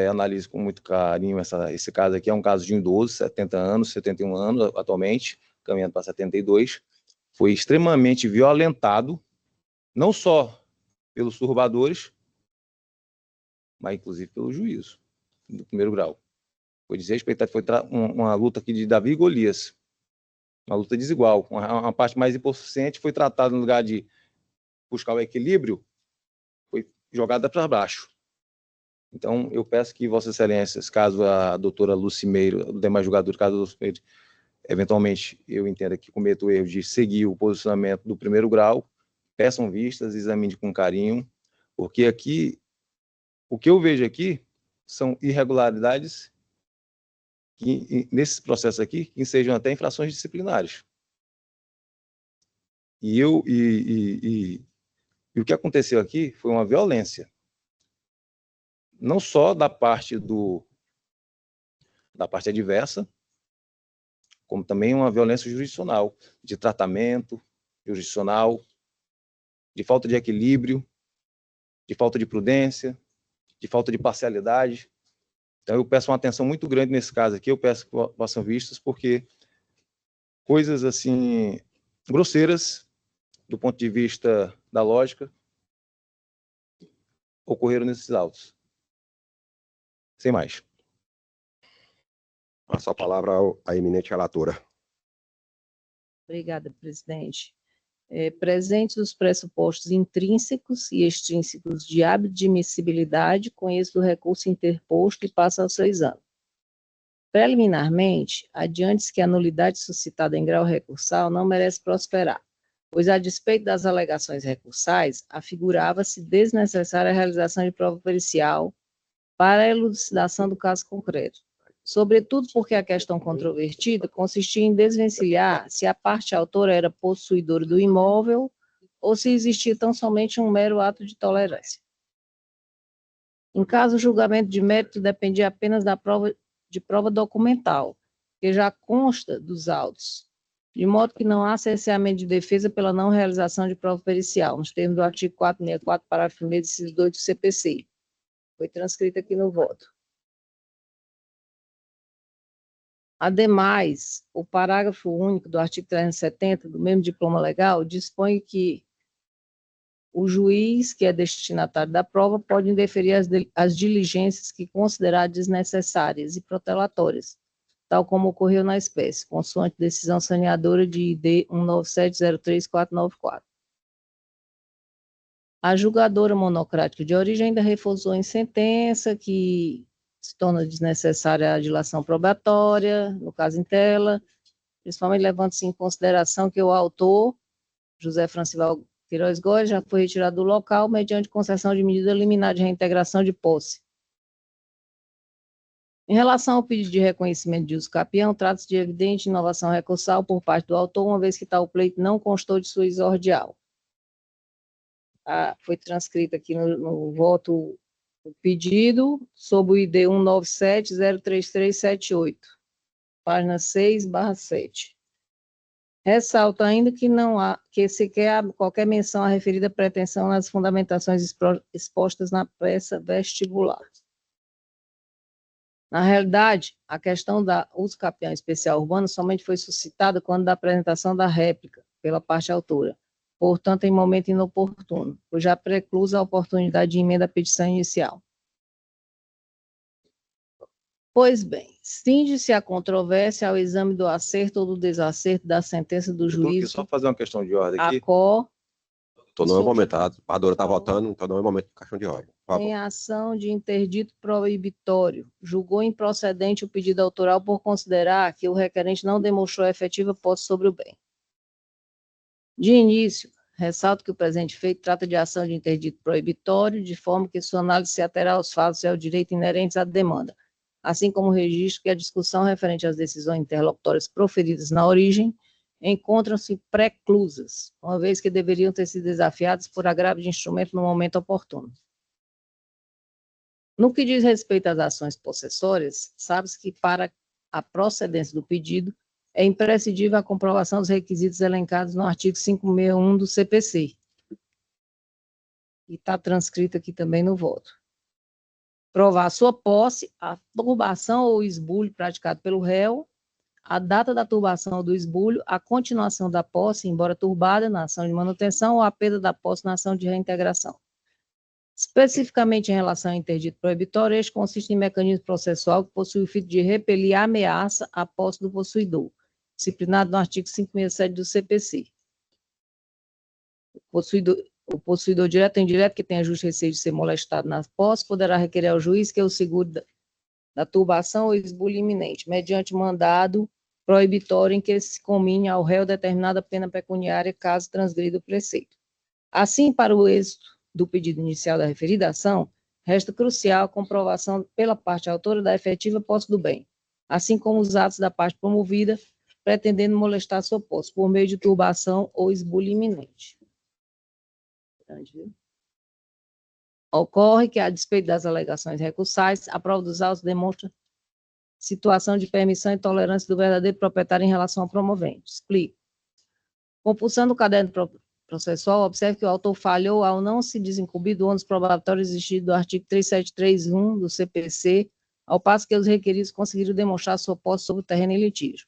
analise com muito carinho esse caso aqui. É um caso de um idoso, 70 anos, 71 anos atualmente, caminhando para 72. Foi extremamente violentado, não só pelos turbadores, mas inclusive pelo juízo do primeiro grau. Foi desrespeitado, foi uma luta aqui de Davi e Golias, uma luta desigual. Uma parte mais hipossuficiente foi tratada no lugar de buscar o equilíbrio, foi jogada para baixo. Então, eu peço que Vossas Excelências, caso a doutora Lucimeiro, o demais julgador, caso a Lucimeiro, eventualmente, eu entenda que cometa o erro de seguir o posicionamento do primeiro grau, peçam vistas, examine com carinho, porque aqui, o que eu vejo aqui são irregularidades que, nesses processos aqui, que sejam até infrações disciplinares. E o que aconteceu aqui foi uma violência, não só da parte adversa, como também uma violência jurisdicional, de tratamento jurisdicional, de falta de equilíbrio, de falta de prudência, de falta de parcialidade. Então, eu peço uma atenção muito grande nesse caso aqui, eu peço que possam vistas, porque coisas assim, grosseiras, do ponto de vista da lógica, ocorreram nesses autos. Sem mais. Passo a palavra à eminente relatora. Obrigada, presidente. Presentes os pressupostos intrínsecos e extrínsecos de admissibilidade, conheço o recurso interposto e passo ao seu exame. Preliminarmente, adiante-se que a nulidade suscitada em grau recursal não merece prosperar, pois, a despeito das alegações recursais, afigurava-se desnecessária a realização de prova pericial para a elucidação do caso concreto, sobretudo porque a questão controvertida consistia em desvencilhar se a parte autora era possuidora do imóvel ou se existia tão somente um mero ato de tolerância. Em caso, o julgamento de mérito dependia apenas da prova documental, que já consta dos autos, de modo que não há cerceamento de defesa pela não realização de prova pericial, nos termos do artigo 464, parágrafo 1º, inciso 2 do CPC. Foi transcrito aqui no voto. Ademais, o parágrafo único do artigo 370 do mesmo diploma legal dispõe que o juiz, que é destinatário da prova, pode indeferir as diligências que considerar desnecessárias e protelatórias, tal como ocorreu na espécie, consoante decisão saneadora de ID 19703-494. A julgadora monocrática de origem ainda reforçou em sentença que se torna desnecessária a dilação probatória, no caso em tela, principalmente levando-se em consideração que o autor, José Francival Queiroz Góes, já foi retirado do local mediante concessão de medida liminar de reintegração de posse. Em relação ao pedido de reconhecimento de uso capião, trata-se de evidente inovação recursal por parte do autor, uma vez que tal pleito não constou de sua exordial. Foi transcrito aqui no voto o pedido sob o ID 197-03378, página 6/7. Ressalto ainda que não há, que sequer há qualquer menção à referida pretensão nas fundamentações expostas na peça vestibular. Na realidade, a questão da uso capião especial urbano somente foi suscitada quando da apresentação da réplica pela parte autora, portanto, em momento inoportuno, pois já preclusa a oportunidade de emenda à petição inicial. Pois bem, cinge-se a controvérsia ao exame do acerto ou do desacerto da sentença do juízo. Só fazer uma questão de ordem aqui. Então não é o momento, a relatora está votando, então não é o momento de questão de ordem. Em ação de interdito proibitório, julgou improcedente o pedido autoral por considerar que o requerente não demonstrou efetiva posse sobre o bem. De início, ressalto que o presente feito trata de ação de interdito proibitório, de forma que sua análise se aterá aos fatos e ao direito inerentes à demanda, assim como o registro que a discussão referente às decisões interlocutórias proferidas na origem encontram-se preclusas, uma vez que deveriam ter sido desafiadas por agravo de instrumento no momento oportuno. No que diz respeito às ações possessórias, sabe-se que para a procedência do pedido é imprescindível a comprovação dos requisitos elencados no artigo 561 do CPC. E está transcrito aqui também no voto. Provar a sua posse, a turbação ou esbulho praticado pelo réu, a data da turbação ou do esbulho, a continuação da posse, embora turbada, na ação de manutenção, ou a perda da posse na ação de reintegração. Especificamente em relação ao interdito proibitório, este consiste em mecanismo processual que possui o fito de repelir a ameaça à posse do possuidor, disciplinado no artigo 567 do CPC. O possuidor direto ou indireto que tenha justo receio de ser molestado na posse poderá requerer ao juiz que o segure da turbação ou esbulho iminente, mediante mandado proibitório em que se comine ao réu determinada pena pecuniária caso transgrida o preceito. Assim, para o êxito do pedido inicial da referida ação, resta crucial a comprovação pela parte autora da efetiva posse do bem, assim como os atos da parte promovida pretendendo molestar sua posse, por meio de turbação ou esbulho iminente. Ocorre que, a despeito das alegações recursais, a prova dos autos demonstra situação de permissão e tolerância do verdadeiro proprietário em relação ao promovente. Explico. Compulsando o caderno processual, observe que o autor falhou ao não se desincumbir do ônus probatório exigido do artigo 3731 do CPC, ao passo que os requeridos conseguiram demonstrar sua posse sobre o terreno em litígio.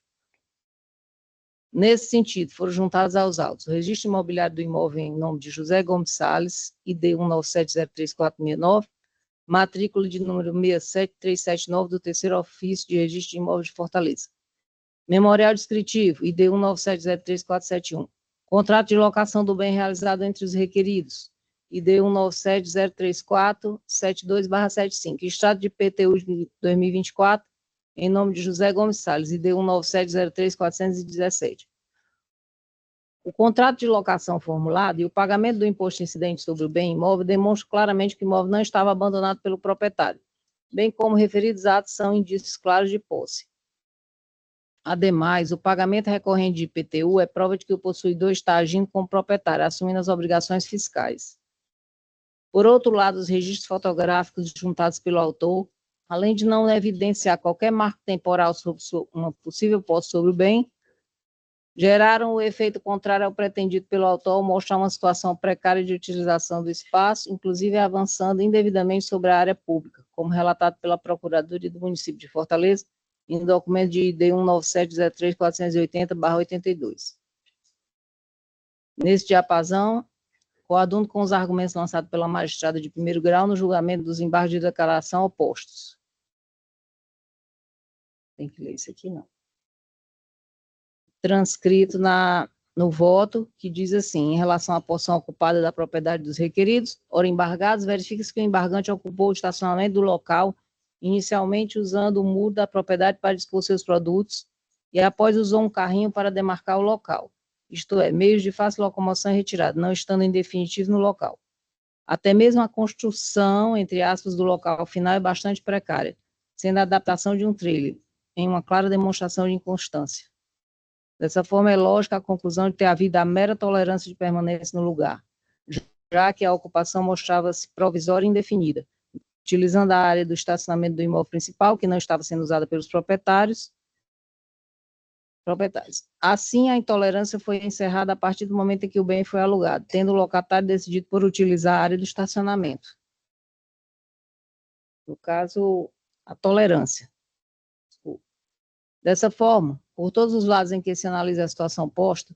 Nesse sentido, foram juntados aos autos o registro imobiliário do imóvel em nome de José Gomes Salles, ID 197034469, matrícula de número 67379 do Terceiro Ofício de Registro de Imóveis de Fortaleza. Memorial descritivo, ID 197034471. Contrato de locação do bem realizado entre os requeridos, ID 197034772/75. Extrato de IPTU de 2024, em nome de José Gomes Salles, ID 19703.417. O contrato de locação formulado e o pagamento do imposto incidente sobre o bem imóvel demonstram claramente que o imóvel não estava abandonado pelo proprietário, bem como referidos atos são indícios claros de posse. Ademais, o pagamento recorrente de IPTU é prova de que o possuidor está agindo como proprietário, assumindo as obrigações fiscais. Por outro lado, os registros fotográficos juntados pelo autor, além de não evidenciar qualquer marco temporal sobre uma possível posse sobre o bem, geraram o efeito contrário ao pretendido pelo autor ao mostrar uma situação precária de utilização do espaço, inclusive avançando indevidamente sobre a área pública, como relatado pela Procuradoria do município de Fortaleza, em documento de ID 19703.480/82. Nesse diapasão, coaduno com os argumentos lançados pela magistrada de primeiro grau no julgamento dos embargos de declaração opostos. Tem que ler isso aqui, não. Transcrito no voto, que diz assim, em relação à porção ocupada da propriedade dos requeridos, ora embargados, verifica-se que o embargante ocupou o estacionamento do local, inicialmente usando o muro da propriedade para dispor seus produtos, e após usou um carrinho para demarcar o local, isto é, meios de fácil locomoção e retirada, não estando em definitivo no local. Até mesmo a construção, entre aspas, do local final é bastante precária, sendo a adaptação de um trailer, em uma clara demonstração de inconstância. Dessa forma, é lógica a conclusão de ter havido a mera tolerância de permanência no lugar, já que a ocupação mostrava-se provisória e indefinida, utilizando a área do estacionamento do imóvel principal, que não estava sendo usada pelos proprietários. Assim, a intolerância foi encerrada a partir do momento em que o bem foi alugado, tendo o locatário decidido por utilizar a área do estacionamento. No caso, a tolerância. Dessa forma, por todos os lados em que se analisa a situação posta,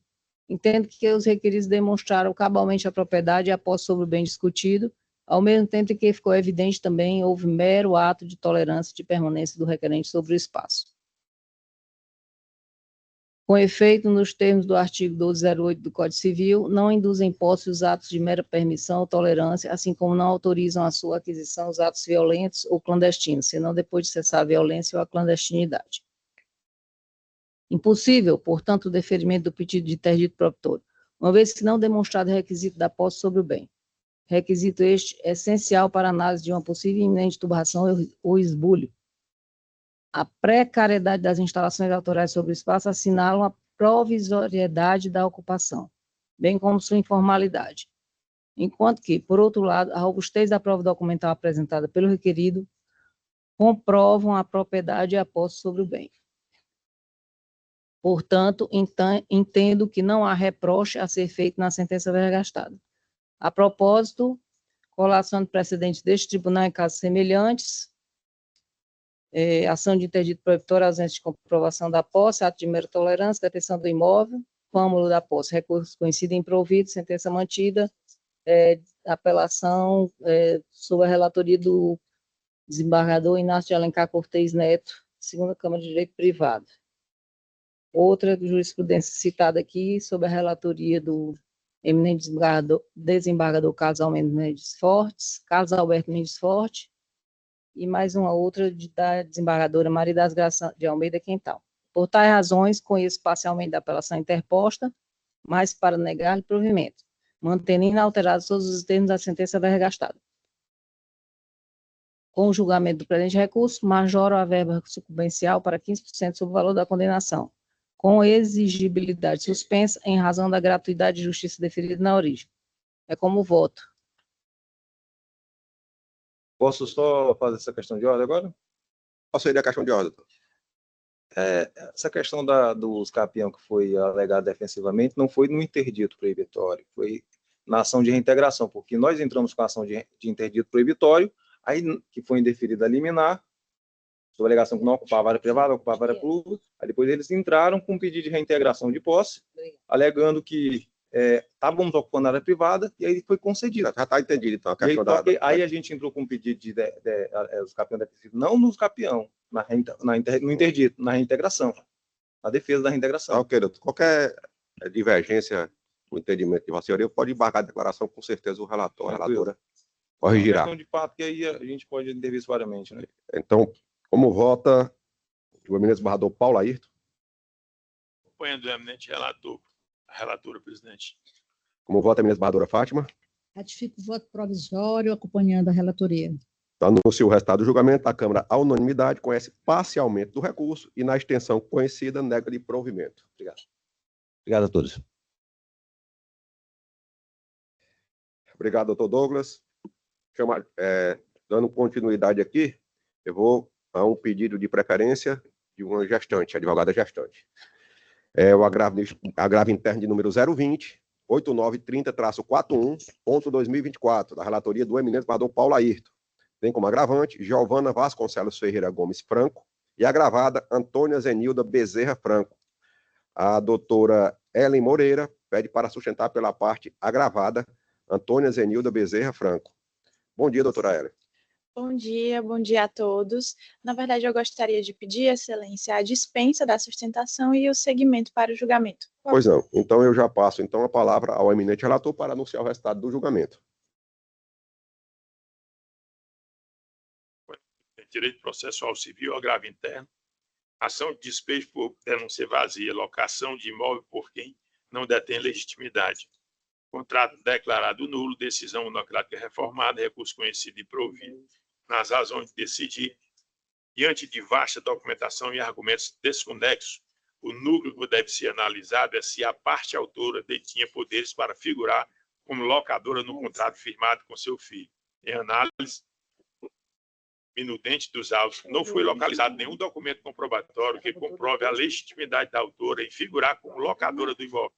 entendo que os requeridos demonstraram cabalmente a propriedade e a posse sobre o bem discutido, ao mesmo tempo que ficou evidente também houve mero ato de tolerância de permanência do requerente sobre o espaço. Com efeito, nos termos do artigo 1208 do Código Civil, não induzem posse os atos de mera permissão ou tolerância, assim como não autorizam a sua aquisição os atos violentos ou clandestinos, senão depois de cessar a violência ou a clandestinidade. Impossível, portanto, o deferimento do pedido de interdito proibitório, uma vez que não demonstrado o requisito da posse sobre o bem. Requisito este essencial para a análise de uma possível iminente turbação ou esbulho. A precariedade das instalações autorais sobre o espaço assinalam a provisoriedade da ocupação, bem como sua informalidade. Enquanto que, por outro lado, a robustez da prova documental apresentada pelo requerido comprovam a propriedade e a posse sobre o bem. Portanto, entendo que não há reproche a ser feito na sentença vergastada. A propósito, colação de precedentes deste tribunal em casos semelhantes, ação de interdito proibitório, ausência de comprovação da posse, ato de mera tolerância, detenção do imóvel, fâmulo da posse, recurso conhecido e improvido, sentença mantida, apelação sob a relatoria do desembargador Inácio de Alencar Cortez Neto, segunda Câmara de Direito Privado. Outra jurisprudência citada aqui, sob a relatoria do eminente desembargador Carlos Alberto Mendes Fortes, e mais uma outra da desembargadora Maria das Graças de Almeida Quental. Por tais razões, conheço parcialmente da apelação interposta, mas para negar-lhe provimento, mantendo inalterados todos os termos da sentença vergastada. Com o julgamento do presente recurso, majoro a verba sucumbencial para 15% sobre o valor da condenação, com exigibilidade suspensa em razão da gratuidade de justiça deferida na origem. É como voto. Posso só fazer essa questão de ordem agora? Qual seria a questão de ordem, doutor? Essa questão dos capião que foi alegado defensivamente não foi no interdito proibitório, foi na ação de reintegração, porque nós entramos com a ação de interdito proibitório, aí que foi indeferida a liminar, sob a alegação que não ocupava área privada, ocupava área pública, aí depois eles entraram com um pedido de reintegração de posse, alegando que estávamos ocupando área privada, e aí foi concedido. Já está entendido, então, a questão aí a gente entrou com um pedido de os capião defensivos, não nos capião, no interdito, na reintegração, na defesa da reintegração. Ok, doutor. Qualquer divergência no entendimento de Vossa Senhoria, pode embargar a declaração, com certeza o relator, a relatora corrigirá. É uma questão de fato que aí a gente pode intervir variamente, né? Então, como vota o eminente desembargador Paulo Ayrton? Acompanhando o eminente relator, a relatora, presidente. Como vota a eminente desembargadora Fátima? Ratifico o voto provisório, acompanhando a relatoria. Então, anuncio o resultado do julgamento. A Câmara, à unanimidade, conhece parcialmente do recurso e, na extensão conhecida, nega-lhe provimento. Obrigado. Obrigado a todos. Obrigado, doutor Douglas. Dando continuidade aqui, eu vou a um pedido de preferência de uma gestante, advogada gestante. O agravo interno de número 020, 8930-41.2024, da relatoria do eminente desembargador Paulo Ayrton. Tem como agravante Giovana Vasconcelos Ferreira Gomes Franco e agravada Antônia Zenilda Bezerra Franco. A doutora Ellen Moreira pede para sustentar pela parte agravada Antônia Zenilda Bezerra Franco. Bom dia, doutora Ellen. Bom dia a todos. Na verdade, eu gostaria de pedir, excelência, a dispensa da sustentação e o seguimento para o julgamento. Pois não. Então, eu já passo a palavra ao eminente relator para anunciar o resultado do julgamento. Direito processual civil, agravo interno, ação de despejo por denúncia vazia, locação de imóvel por quem não detém legitimidade, contrato declarado nulo, decisão monocrática reformada, recurso conhecido e provido, nas razões de decidir, diante de vasta documentação e argumentos desconexos, o núcleo que deve ser analisado é se a parte autora detinha poderes para figurar como locadora no contrato firmado com seu filho. Em análise minudente dos autos, não foi localizado nenhum documento comprobatório que comprove a legitimidade da autora em figurar como locadora do imóvel.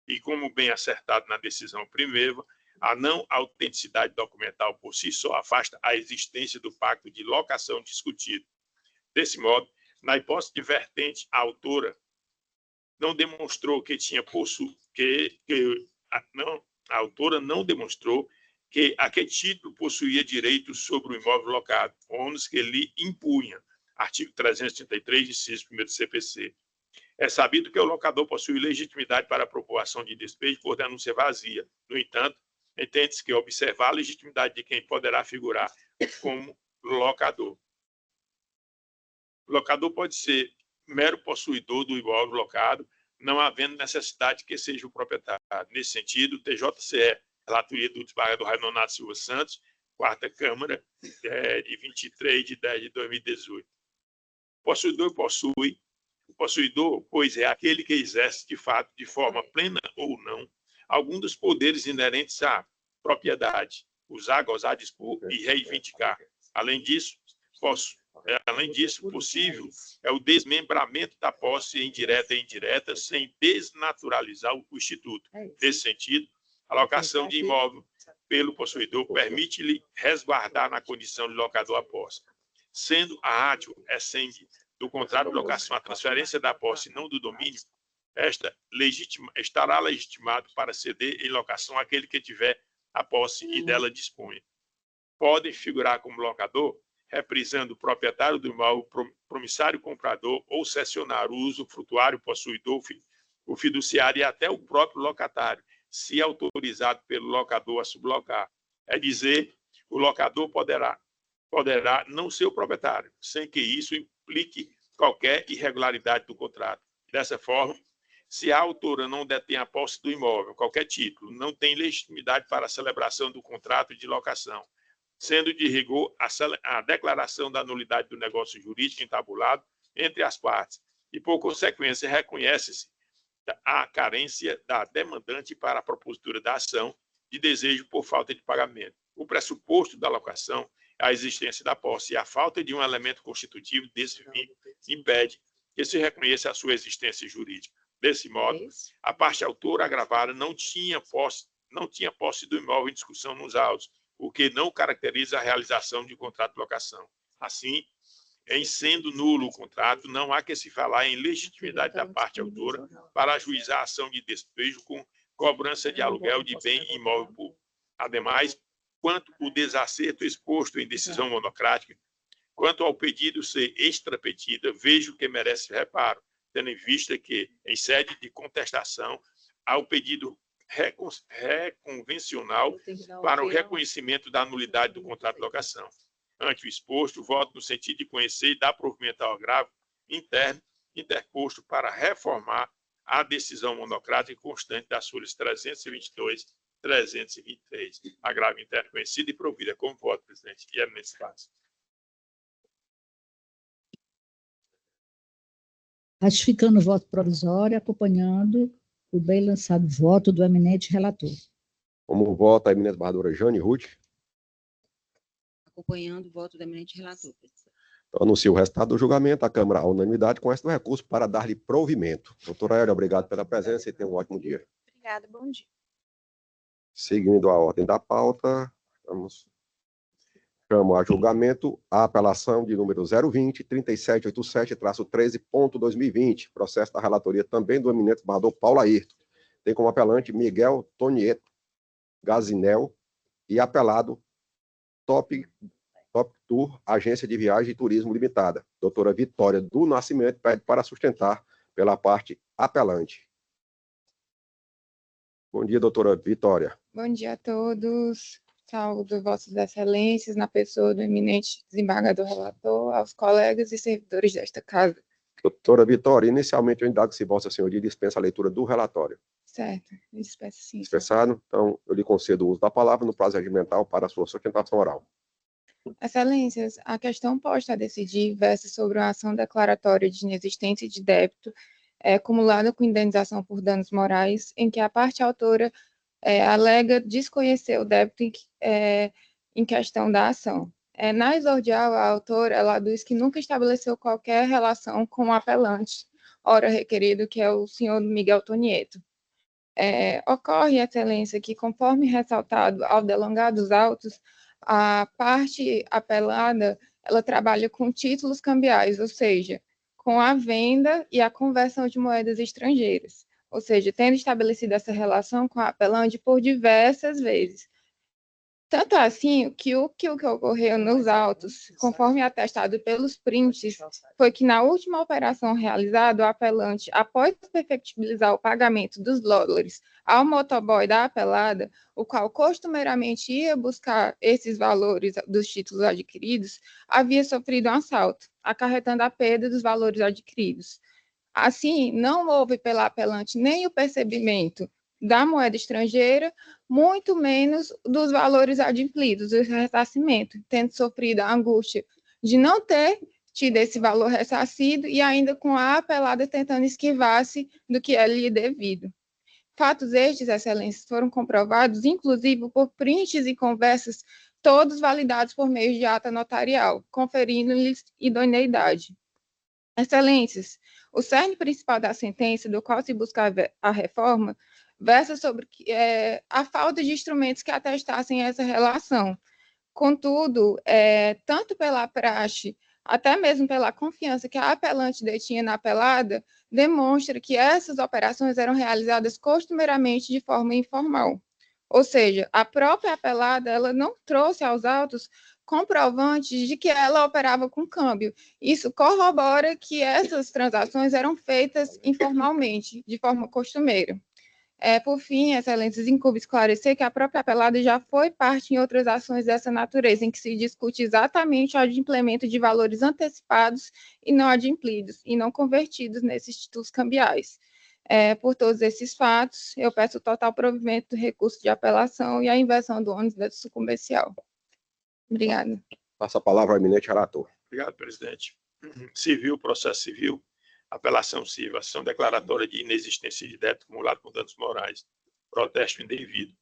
E como bem acertado na decisão primeira, a não autenticidade documental por si só afasta a existência do pacto de locação discutido. Desse modo, na hipótese de vertente, a autora não demonstrou que tinha a autora não demonstrou que a que título possuía direitos sobre o imóvel locado, ônus que lhe impunha, artigo 333, inciso 1º do CPC. É sabido que o locador possui legitimidade para a apropriação de despejo por denúncia vazia. No entanto, entende-se que observar a legitimidade de quem poderá figurar como locador. O locador pode ser mero possuidor do imóvel locado, não havendo necessidade que seja o proprietário. Nesse sentido, o TJCE, relatoria do desembargador Rainonato Silva Santos, 4ª Câmara, de 23 de 10 de 2018. O possuidor, pois, é aquele que exerce, de fato, de forma plena ou não, algum dos poderes inerentes à propriedade, usar, gozar, dispor e reivindicar. Além disso, Além disso, possível é o desmembramento da posse indireta e indireta sem desnaturalizar o instituto. Nesse sentido, a locação de imóvel pelo possuidor permite-lhe resguardar na condição de locador a posse. Sendo a ratio essende do contrato de locação a transferência da posse e não do domínio, esta estará legitimado para ceder em locação aquele que tiver a posse e dela dispõe. Podem figurar como locador, reprisando o proprietário do imóvel, promissário comprador ou cessionário, o usufrutuário, possuidor, o fiduciário e até o próprio locatário, se autorizado pelo locador a sublocar. É dizer, o locador poderá não ser o proprietário, sem que isso implique qualquer irregularidade do contrato. Dessa forma, se a autora não detém a posse do imóvel, qualquer título, não tem legitimidade para a celebração do contrato de locação, sendo de rigor a declaração da nulidade do negócio jurídico entabulado entre as partes, e, por consequência, reconhece-se a carência da demandante para a propositura da ação de desejo por falta de pagamento. O pressuposto da locação é a existência da posse e a falta de um elemento constitutivo desse fim impede que se reconheça a sua existência jurídica. Desse modo, a parte autora agravada não tinha posse do imóvel em discussão nos autos, o que não caracteriza a realização de contrato de locação. Assim, em sendo nulo o contrato, não há que se falar em legitimidade da parte autora para ajuizar a ação de despejo com cobrança de aluguel de bem imóvel público. Ademais, quanto ao desacerto exposto em decisão monocrática, quanto ao pedido ser extrapetida, vejo que merece reparo, tendo em vista que, em sede de contestação, há o pedido reconvencional para o reconhecimento da nulidade do contrato de locação. Ante o exposto, voto no sentido de conhecer e dar provimento ao agravo interno interposto para reformar a decisão monocrática constante das folhas 322 e 323. Agravo interno conhecido e provida como voto, presidente, e é nesse caso. Ratificando o voto provisório, acompanhando o bem lançado voto do eminente relator. Como vota a eminente barradora Jane Ruth? Acompanhando o voto do eminente relator, presidente. Então, anuncio o resultado do julgamento. A Câmara, à unanimidade, conhece o recurso para dar-lhe provimento. Doutora Hélia, obrigado pela presença e tenha um ótimo dia. Obrigada, bom dia. Seguindo a ordem da pauta, chamo a julgamento a apelação de número 020-3787-13.2020, processo da relatoria também do eminente barrador Paulo Ayrton. Tem como apelante Miguel Tonieto Gazinel e apelado Top Tour, Agência de Viagem e Turismo Limitada. Doutora Vitória do Nascimento pede para sustentar pela parte apelante. Bom dia, doutora Vitória. Bom dia a todos. Saúdo Vossas Excelências, na pessoa do eminente desembargador relator, aos colegas e servidores desta casa. Doutora Vitória, inicialmente eu indago se Vossa Senhoria dispensa a leitura do relatório. Certo, eu dispenso sim. Dispensado, então eu lhe concedo o uso da palavra no prazo regimental para a sua sustentação oral. Excelências, a questão posta a decidir versa sobre uma ação declaratória de inexistência de débito acumulada com indenização por danos morais, em que a parte autora alega desconhecer o débito em questão da ação. Na exordial, a autora ela diz que nunca estabeleceu qualquer relação com o apelante, ora requerido, que é o senhor Miguel Tonieto. Ocorre, Excelência, que, conforme ressaltado ao delongar dos autos, a parte apelada ela trabalha com títulos cambiais, ou seja, com a venda e a conversão de moedas estrangeiras, ou seja, tendo estabelecido essa relação com a apelante por diversas vezes. Tanto assim, que o que ocorreu nos autos, conforme atestado pelos prints, foi que na última operação realizada, o apelante, após perfectibilizar o pagamento dos dólares ao motoboy da apelada, o qual costumeiramente ia buscar esses valores dos títulos adquiridos, havia sofrido um assalto, acarretando a perda dos valores adquiridos. Assim, não houve pela apelante nem o percebimento da moeda estrangeira, muito menos dos valores adimplidos, do ressarcimento, tendo sofrido a angústia de não ter tido esse valor ressarcido e ainda com a apelada tentando esquivar-se do que é lhe devido. Fatos estes, Excelências, foram comprovados, inclusive, por prints e conversas todos validados por meio de ata notarial, conferindo-lhes idoneidade. Excelências, o cerne principal da sentença, do qual se busca a reforma, versa sobre a falta de instrumentos que atestassem essa relação. Contudo, tanto pela praxe, até mesmo pela confiança que a apelante detinha na apelada, demonstra que essas operações eram realizadas costumeiramente de forma informal. Ou seja, a própria apelada ela não trouxe aos autos comprovantes de que ela operava com câmbio. Isso corrobora que essas transações eram feitas informalmente, de forma costumeira. Por fim, excelências, incumbe esclarecer que a própria apelada já foi parte em outras ações dessa natureza, em que se discute exatamente o adimplemento de valores antecipados e não adimplidos, e não convertidos nesses títulos cambiais. Por todos esses fatos, eu peço o total provimento do recurso de apelação e a inversão do ônus da sucumbencial. Obrigada. Passa a palavra ao eminente relator. Obrigado, presidente. Civil, processo civil, apelação civil, ação declaratória de inexistência de débito acumulado por danos morais, protesto indevido.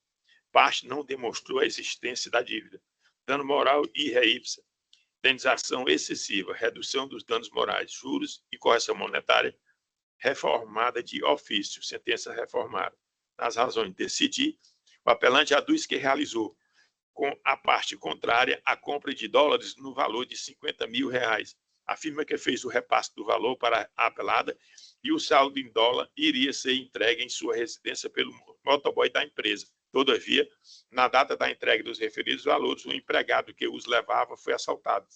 Parte não demonstrou a existência da dívida. Dano moral e ré ipsa. Indenização excessiva, redução dos danos morais, juros e correção monetária, reformada de ofício, sentença reformada. Nas razões de decidir, o apelante aduz que realizou, com a parte contrária, a compra de dólares no valor de R$50 mil. Afirma que fez o repasse do valor para a apelada e o saldo em dólar iria ser entregue em sua residência pelo motoboy da empresa. Todavia, na data da entrega dos referidos valores, o empregado que os levava foi assaltado.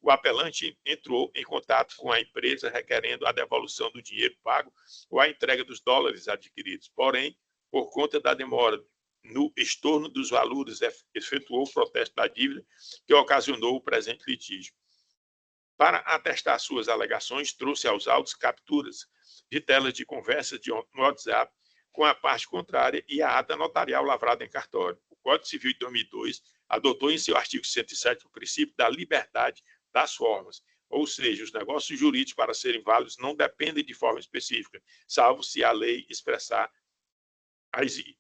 O apelante entrou em contato com a empresa requerendo a devolução do dinheiro pago ou a entrega dos dólares adquiridos. Porém, por conta da demora no estorno dos valores, efetuou o protesto da dívida que ocasionou o presente litígio. Para atestar suas alegações, trouxe aos autos capturas de telas de conversas no WhatsApp com a parte contrária e a ata notarial lavrada em cartório. O Código Civil de 2002 adotou em seu artigo 107 o princípio da liberdade das formas, ou seja, os negócios jurídicos para serem válidos não dependem de forma específica, salvo se a lei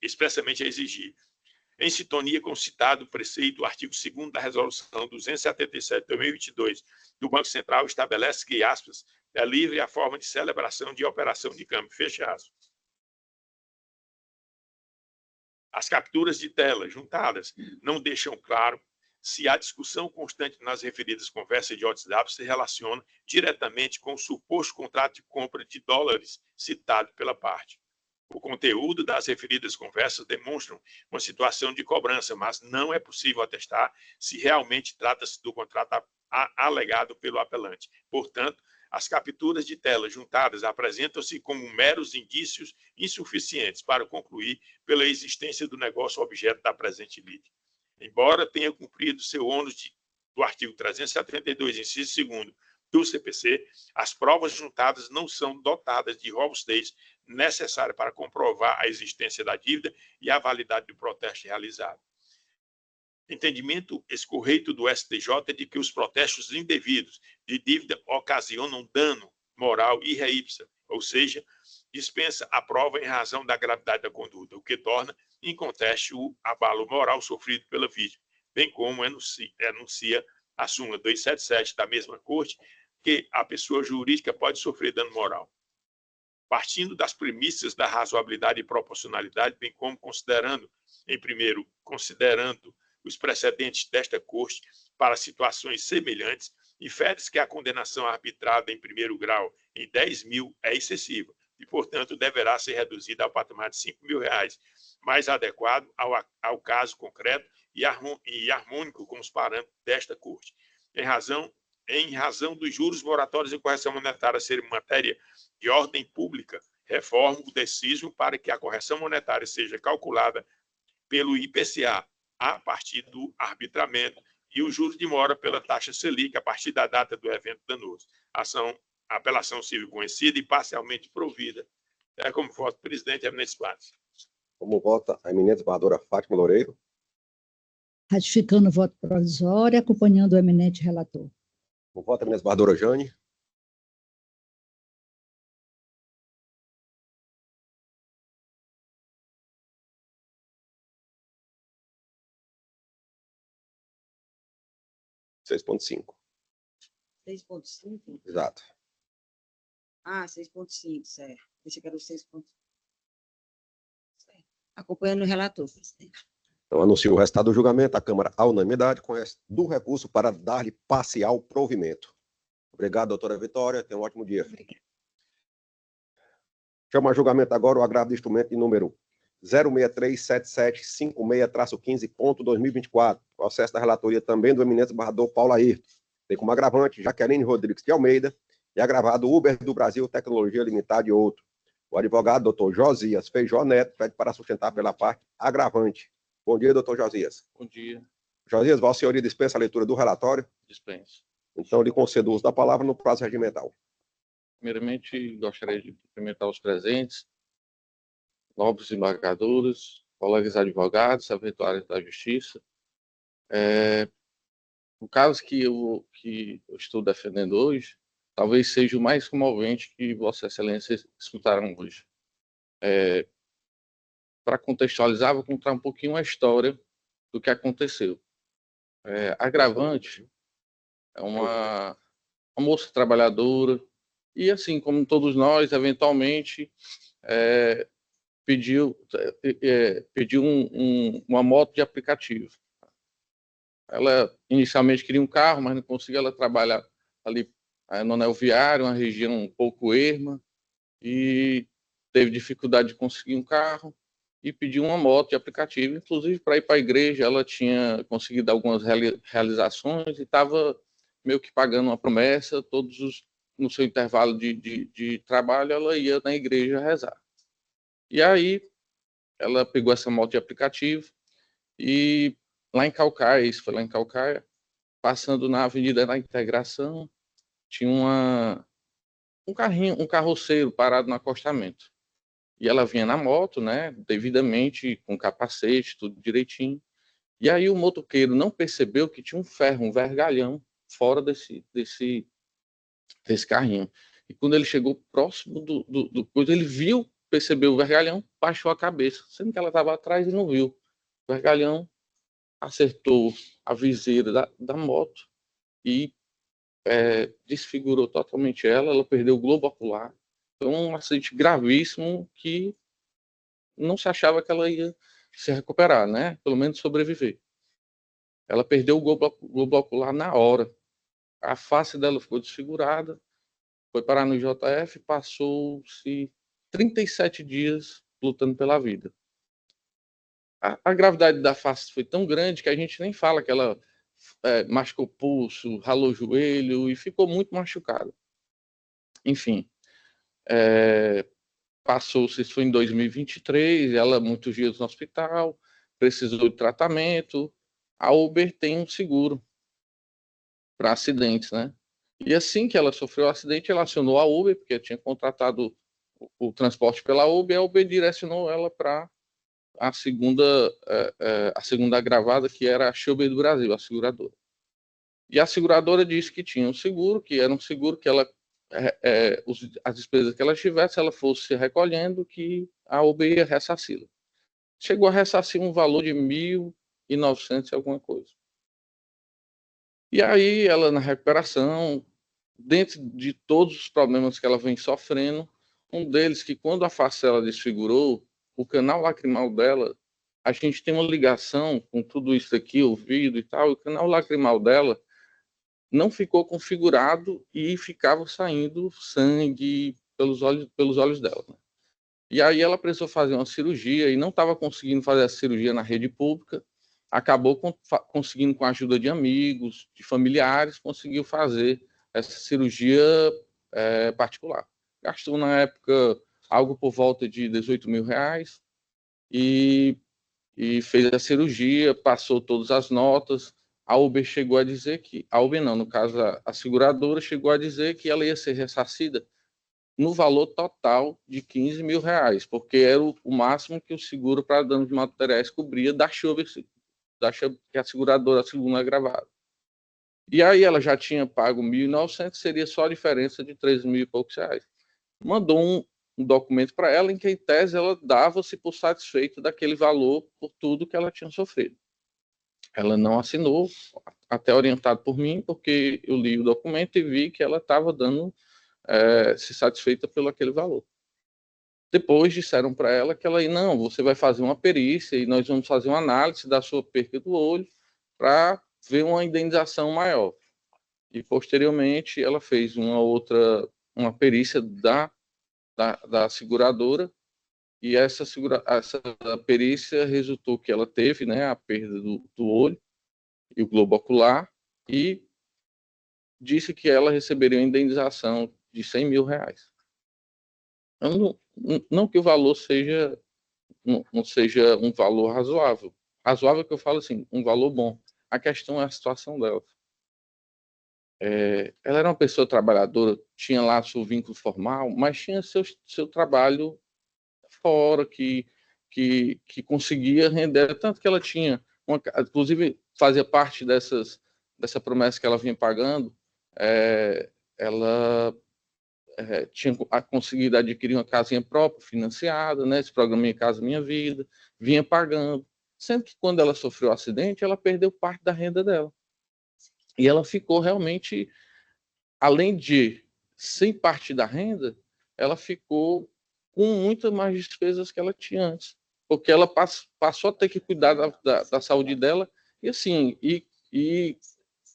expressamente a exigir. Em sintonia com o citado preceito, o artigo 2º da Resolução 277 de 2022 do Banco Central estabelece que, aspas, é livre a forma de celebração de operação de câmbio, fecha aspas. As capturas de tela juntadas não deixam claro se a discussão constante nas referidas conversas de WhatsApp se relaciona diretamente com o suposto contrato de compra de dólares citado pela parte. O conteúdo das referidas conversas demonstram uma situação de cobrança, mas não é possível atestar se realmente trata-se do contrato alegado pelo apelante. Portanto, as capturas de tela juntadas apresentam-se como meros indícios insuficientes para concluir pela existência do negócio objeto da presente lide. Embora tenha cumprido seu ônus do artigo 372, inciso 2º do CPC, as provas juntadas não são dotadas de robustez necessária para comprovar a existência da dívida e a validade do protesto realizado. Entendimento escorreito do STJ é de que os protestos indevidos de dívida ocasionam dano moral e ré ipsa, ou seja, dispensa a prova em razão da gravidade da conduta, o que torna inconteste o abalo moral sofrido pela vítima, bem como enuncia a súmula 277 da mesma Corte, que a pessoa jurídica pode sofrer dano moral. Partindo das premissas da razoabilidade e proporcionalidade, bem como considerando os precedentes desta Corte para situações semelhantes, infere-se que a condenação arbitrada em primeiro grau em 10 mil é excessiva e, portanto, deverá ser reduzida ao patamar de R$5 mil, mais adequado ao caso concreto e harmônico com os parâmetros desta Corte. Em razão dos juros moratórios e correção monetária serem matéria de ordem pública, reformo o deciso para que a correção monetária seja calculada pelo IPCA a partir do arbitramento e o juros de mora pela taxa Selic a partir da data do evento danoso. Apelação civil conhecida e parcialmente provida. Como voto, presidente, eminente Spades. Como vota a eminente desembargadora Fátima Loureiro? Ratificando o voto provisório, acompanhando o eminente relator. Como vota a eminente desembargadora Jane? 6,5. 6,5? Exato. Ah, 6,5, certo. Esse que era o 6,5. Acompanhando o relator, presidente. Então, anuncio o resultado do julgamento. A Câmara, à unanimidade, conhece do recurso para dar-lhe parcial provimento. Obrigado, doutora Vitória. Tenha um ótimo dia. Obrigada. Chamo a julgamento agora o agravo de instrumento de número 0637756-15.2024. Processo da relatoria também do eminente barrador Paulo Ayrton. Tem como agravante Jaqueline Rodrigues de Almeida e agravado Uber do Brasil Tecnologia Limitada e outro. O advogado, doutor Josias Feijó Neto, pede para sustentar pela parte agravante. Bom dia, doutor Josias. Bom dia. Josias, Vossa Senhoria dispensa a leitura do relatório? Dispenso. Então, lhe concedo o uso da palavra no prazo regimental. Primeiramente, gostaria de cumprimentar os presentes, nobres desembargadores, colegas advogados, servidores da Justiça. O caso que eu estou defendendo hoje, talvez seja o mais comovente que Vossa Excelência escutaram hoje. Para contextualizar, vou contar um pouquinho a história do que aconteceu. Agravante é uma moça trabalhadora e, assim como todos nós, eventualmente pediu uma moto de aplicativo. Ela inicialmente queria um carro, mas não conseguia. Ela trabalha ali no anel viário, uma região um pouco erma, e teve dificuldade de conseguir um carro e pediu uma moto de aplicativo. Inclusive, para ir para a igreja, ela tinha conseguido algumas realizações e estava meio que pagando uma promessa. No seu intervalo de trabalho, ela ia na igreja rezar. E aí, ela pegou essa moto de aplicativo e lá em Calcaia, isso foi lá em Calcaia, passando na Avenida da Integração, tinha um carroceiro parado no acostamento. E ela vinha na moto, né, devidamente, com capacete, tudo direitinho. E aí o motoqueiro não percebeu que tinha um vergalhão, fora desse carrinho. E quando ele chegou próximo do coisa, ele percebeu o vergalhão, baixou a cabeça, sendo que ela estava atrás e não viu. O vergalhão acertou a viseira da moto e desfigurou totalmente ela perdeu o globo ocular. Foi um acidente gravíssimo que não se achava que ela ia se recuperar, né? Pelo menos sobreviver. Ela perdeu o globo ocular na hora. A face dela ficou desfigurada, foi parar no JF, passou-se 37 dias lutando pela vida. A gravidade da face foi tão grande que a gente nem fala que ela machucou o pulso, ralou o joelho e ficou muito machucada. Enfim, passou-se, isso foi em 2023, ela muitos dias no hospital, precisou de tratamento. A Uber tem um seguro para acidentes, né? E assim que ela sofreu o acidente, ela acionou a Uber, porque tinha contratado o transporte pela Uber, e a Uber direcionou ela para a segunda agravada, que era a Uber do Brasil, a seguradora. E a seguradora disse que tinha um seguro, que era um seguro que ela, as despesas que ela tivesse, ela fosse recolhendo, que a Uber ia ressarci-la. Chegou a ressarcir um valor de 1.900 e alguma coisa. E aí, ela na recuperação, dentro de todos os problemas que ela vem sofrendo, um deles que quando a face dela desfigurou, o canal lacrimal dela, a gente tem uma ligação com tudo isso aqui, ouvido e tal, o canal lacrimal dela não ficou configurado e ficava saindo sangue pelos olhos dela. Né? E aí ela precisou fazer uma cirurgia e não estava conseguindo fazer a cirurgia na rede pública, acabou conseguindo, com a ajuda de amigos, de familiares, conseguiu fazer essa cirurgia particular. Gastou, na época, algo por volta de R$18.000 e fez a cirurgia, passou todas as notas. A Uber chegou a dizer que... A Uber não, no caso, a seguradora chegou a dizer que ela ia ser ressarcida no valor total de R$15.000, porque era o máximo que o seguro para danos materiais cobria da chuva que a seguradora, a segunda agravada. E aí ela já tinha pago 1.900, seria só a diferença de 13.000 e poucos reais. Mandou um documento para ela em que, em tese, ela dava-se por satisfeita daquele valor por tudo que ela tinha sofrido. Ela não assinou, até orientado por mim, porque eu li o documento e vi que ela estava dando se satisfeita pelo aquele valor. Depois disseram para ela que ela, não, você vai fazer uma perícia e nós vamos fazer uma análise da sua perca do olho para ver uma indenização maior. E posteriormente ela fez uma perícia da seguradora, e essa perícia resultou que ela teve, né, a perda do olho e o globo ocular, e disse que ela receberia uma indenização de R$100 mil. Não que o valor não seja um valor razoável. Razoável que eu falo assim, um valor bom. A questão é a situação dela. Ela era uma pessoa trabalhadora, tinha lá seu vínculo formal, mas tinha seu trabalho fora que conseguia render, tanto que ela tinha, inclusive fazia parte dessa promessa que ela vinha pagando, ela tinha conseguido adquirir uma casinha própria, financiada, né, esse programa Minha Casa Minha Vida, vinha pagando, sendo que quando ela sofreu o acidente, ela perdeu parte da renda dela. E ela ficou realmente, além de sem parte da renda, ela ficou com muitas mais despesas que ela tinha antes, porque ela passou a ter que cuidar da saúde dela, e assim, e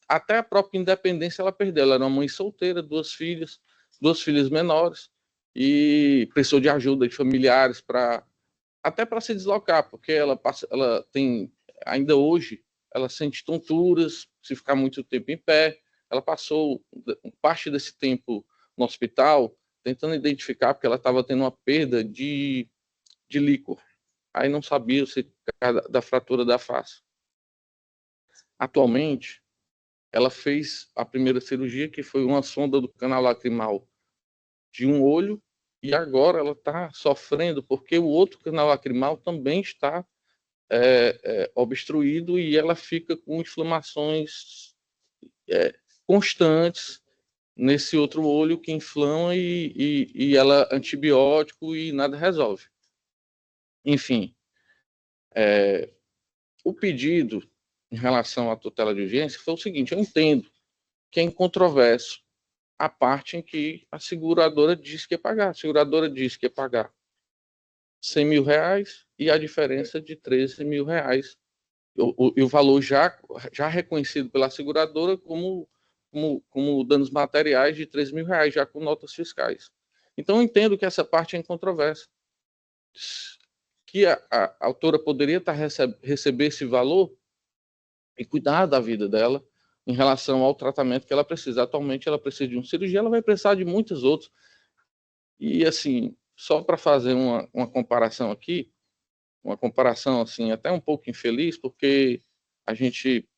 até a própria independência ela perdeu. Ela era uma mãe solteira, duas filhas menores, e precisou de ajuda de familiares até para se deslocar, porque ela tem, ainda hoje, ela sente tonturas se ficar muito tempo em pé. Ela passou parte desse tempo no hospital tentando identificar, porque ela estava tendo uma perda de líquor. Aí não sabia se da fratura da face. Atualmente, ela fez a primeira cirurgia, que foi uma sonda do canal lacrimal de um olho, e agora ela está sofrendo porque o outro canal lacrimal também está obstruído, e ela fica com inflamações constantes nesse outro olho que inflama, e ela antibiótico e nada resolve. Enfim, o pedido em relação à tutela de urgência foi o seguinte: eu entendo que é incontroverso a parte em que a seguradora diz que ia pagar. A seguradora diz que ia pagar R$100 mil e a diferença de R$13 mil. E o valor já reconhecido pela seguradora como danos materiais de R$13 mil, já com notas fiscais. Então, eu entendo que essa parte é incontroversa. Que a autora poderia receber esse valor e cuidar da vida dela em relação ao tratamento que ela precisa. Atualmente, ela precisa de uma cirurgia, ela vai precisar de muitos outros. E, assim, só para fazer uma comparação aqui, uma comparação, assim, até um pouco infeliz, porque a gente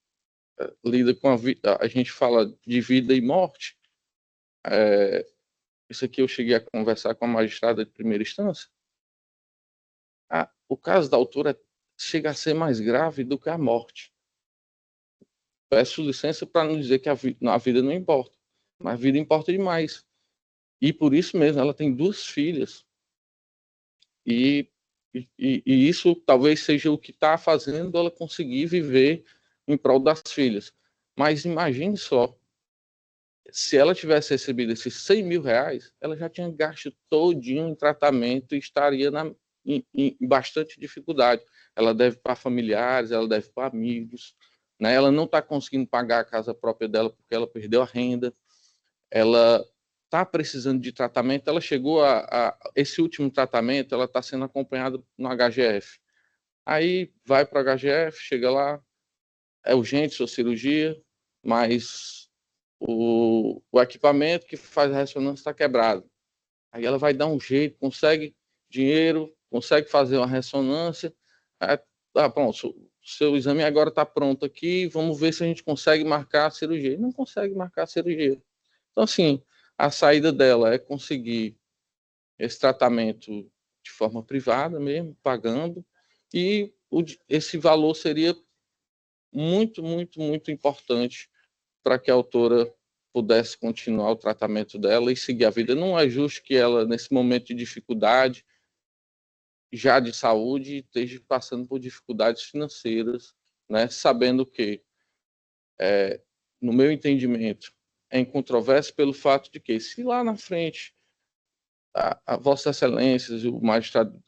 lida com a vida, a gente fala de vida e morte. Isso aqui eu cheguei a conversar com a magistrada de primeira instância. O caso da autora chega a ser mais grave do que a morte. Peço licença para não dizer que a vida não importa, mas a vida importa demais. E por isso mesmo, ela tem duas filhas. E isso talvez seja o que está fazendo ela conseguir viver em prol das filhas. Mas imagine só, se ela tivesse recebido esses R$100 mil, ela já tinha gasto todinho em tratamento e estaria em bastante dificuldade. Ela deve para familiares, ela deve para amigos, né? Ela não está conseguindo pagar a casa própria dela porque ela perdeu a renda. Ela está precisando de tratamento. Ela chegou esse último tratamento, ela está sendo acompanhada no HGF. Aí vai para o HGF, chega lá, é urgente sua cirurgia, mas o equipamento que faz a ressonância está quebrado. Aí ela vai dar um jeito, consegue dinheiro, consegue fazer uma ressonância. Pronto, seu exame agora está pronto aqui, vamos ver se a gente consegue marcar a cirurgia. E não consegue marcar a cirurgia. Então, assim, a saída dela é conseguir esse tratamento de forma privada mesmo, pagando, e esse valor seria muito, muito, muito importante para que a autora pudesse continuar o tratamento dela e seguir a vida. Não é justo que ela, nesse momento de dificuldade, já de saúde, esteja passando por dificuldades financeiras né, sabendo que, no meu entendimento, é incontroverso pelo fato de que, se lá na frente a Vossas Excelências,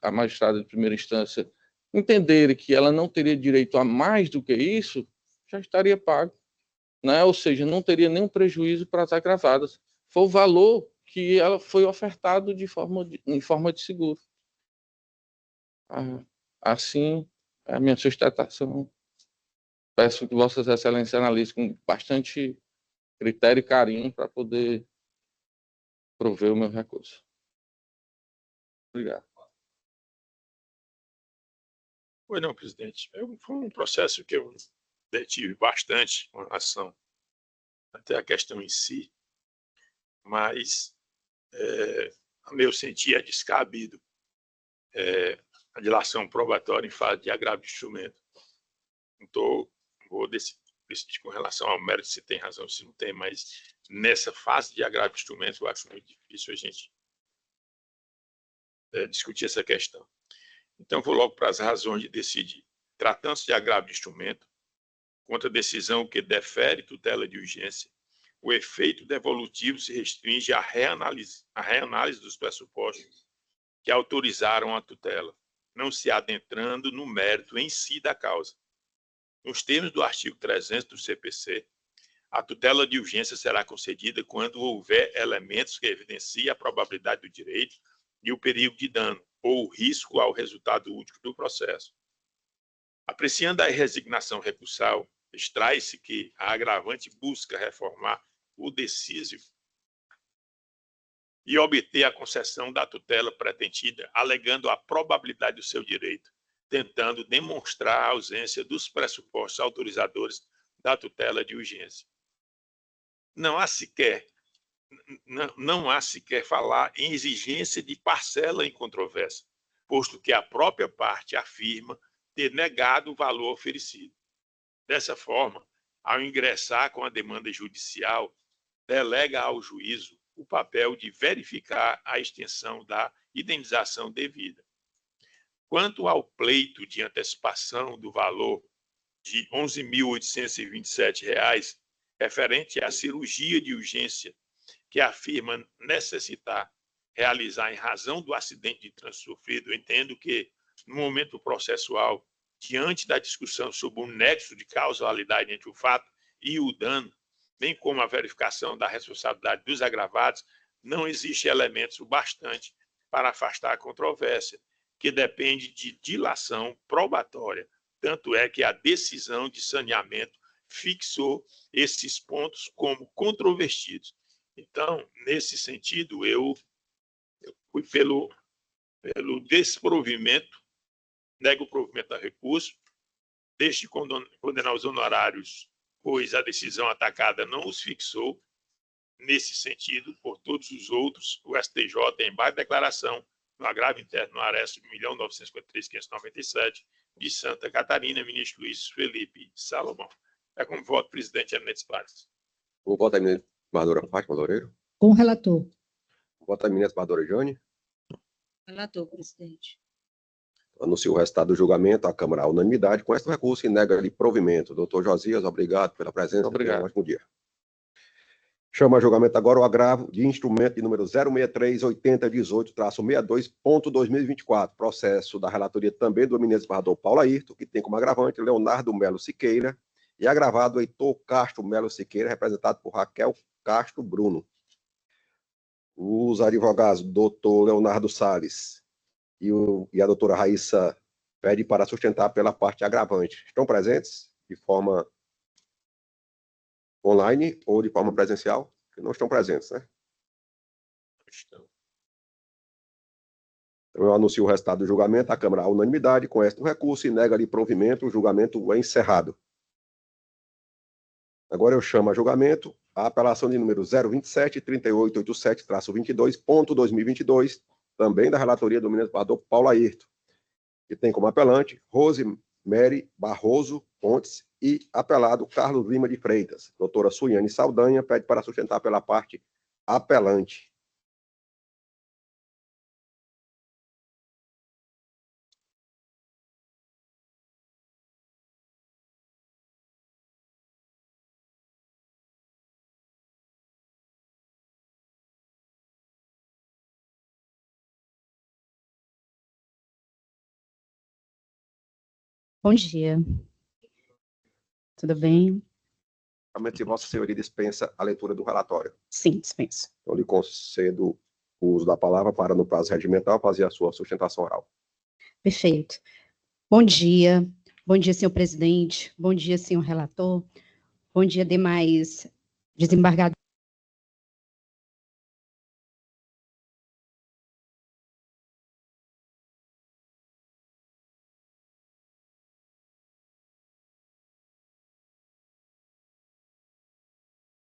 a magistrada de primeira instância, entenderem que ela não teria direito a mais do que isso, já estaria pago, né? Ou seja, não teria nenhum prejuízo para as agravadas. Foi o valor que ela foi ofertado em forma de seguro. Assim, é a minha sustentação. Peço que Vossas Excelências analisem com bastante critério e carinho para poder prover o meu recurso. Obrigado. Pois não, presidente. Foi um processo que eu detive bastante com relação até a questão em si, mas, a meu sentir, é descabido a dilação probatória em fase de agravo de instrumento. Então, vou decidir com relação ao mérito se tem razão ou se não tem, mas nessa fase de agravo de instrumento eu acho muito difícil a gente discutir essa questão. Então, vou logo para as razões de decidir. Tratando-se de agravo de instrumento, contra decisão que defere tutela de urgência, o efeito devolutivo se restringe à reanálise dos pressupostos que autorizaram a tutela, não se adentrando no mérito em si da causa. Nos termos do artigo 300 do CPC, a tutela de urgência será concedida quando houver elementos que evidenciem a probabilidade do direito e o perigo de dano ou o risco ao resultado último do processo. Apreciando a resignação recursal, extrai-se que a agravante busca reformar o decísio e obter a concessão da tutela pretendida, alegando a probabilidade do seu direito, tentando demonstrar a ausência dos pressupostos autorizadores da tutela de urgência. Não há sequer falar em exigência de parcela em controvérsia, posto que a própria parte afirma ter negado o valor oferecido. Dessa forma, ao ingressar com a demanda judicial, delega ao juízo o papel de verificar a extensão da indenização devida. Quanto ao pleito de antecipação do valor de R$ 11.827, referente à cirurgia de urgência que afirma necessitar realizar em razão do acidente de trânsito sofrido, eu entendo que, no momento processual, diante da discussão sobre o nexo de causalidade entre o fato e o dano, bem como a verificação da responsabilidade dos agravados, não existe elementos o bastante para afastar a controvérsia, que depende de dilação probatória. Tanto é que a decisão de saneamento fixou esses pontos como controvertidos. Então, nesse sentido, eu fui pelo desprovimento, nego o provimento a recurso, deixe de condenar os honorários, pois a decisão atacada não os fixou. Nesse sentido, por todos os outros, o STJ, em base de declaração no agravo interno no arresto de 1.953.597 de Santa Catarina, ministro Luiz Felipe Salomão. É como voto, presidente Eminente Pares. O voto da eminente desembargadora Fátima Loureiro. Com o relator. O voto da eminente desembargadora Jane. Relator, presidente. Anuncio o resultado do julgamento, a Câmara, à unanimidade, com este recurso e nega-lhe provimento. Doutor Josias, obrigado pela presença. Obrigado. Um ótimo dia. Chama a julgamento agora o agravo de instrumento de número 063-8018-62.2024. Processo da relatoria também do eminente desembargador Paulo Ayrton, que tem como agravante Leonardo Melo Siqueira e agravado Heitor Castro Melo Siqueira, representado por Raquel Castro Bruno. Os advogados doutor Leonardo Salles e a doutora Raíssa pedem para sustentar pela parte agravante. Estão presentes de forma online ou de forma presencial? Que não estão presentes, né? Então, eu anuncio o resultado do julgamento. A Câmara, à unanimidade, conhece o recurso e nega-lhe provimento. O julgamento é encerrado. Agora eu chamo a julgamento a apelação de número 027-3887-22.2022, também da relatoria do ministro desembargador Paulo Ayrton, que tem como apelante Rosemary Barroso Pontes e apelado Carlos Lima de Freitas. Doutora Suiane Saldanha pede para sustentar pela parte apelante. Bom dia. Tudo bem? Se Vossa Senhoria dispensa a leitura do relatório. Sim, dispenso. Então, lhe concedo o uso da palavra para, no prazo regimental, fazer a sua sustentação oral. Perfeito. Bom dia. Bom dia, senhor presidente. Bom dia, senhor relator. Bom dia, demais desembargadores.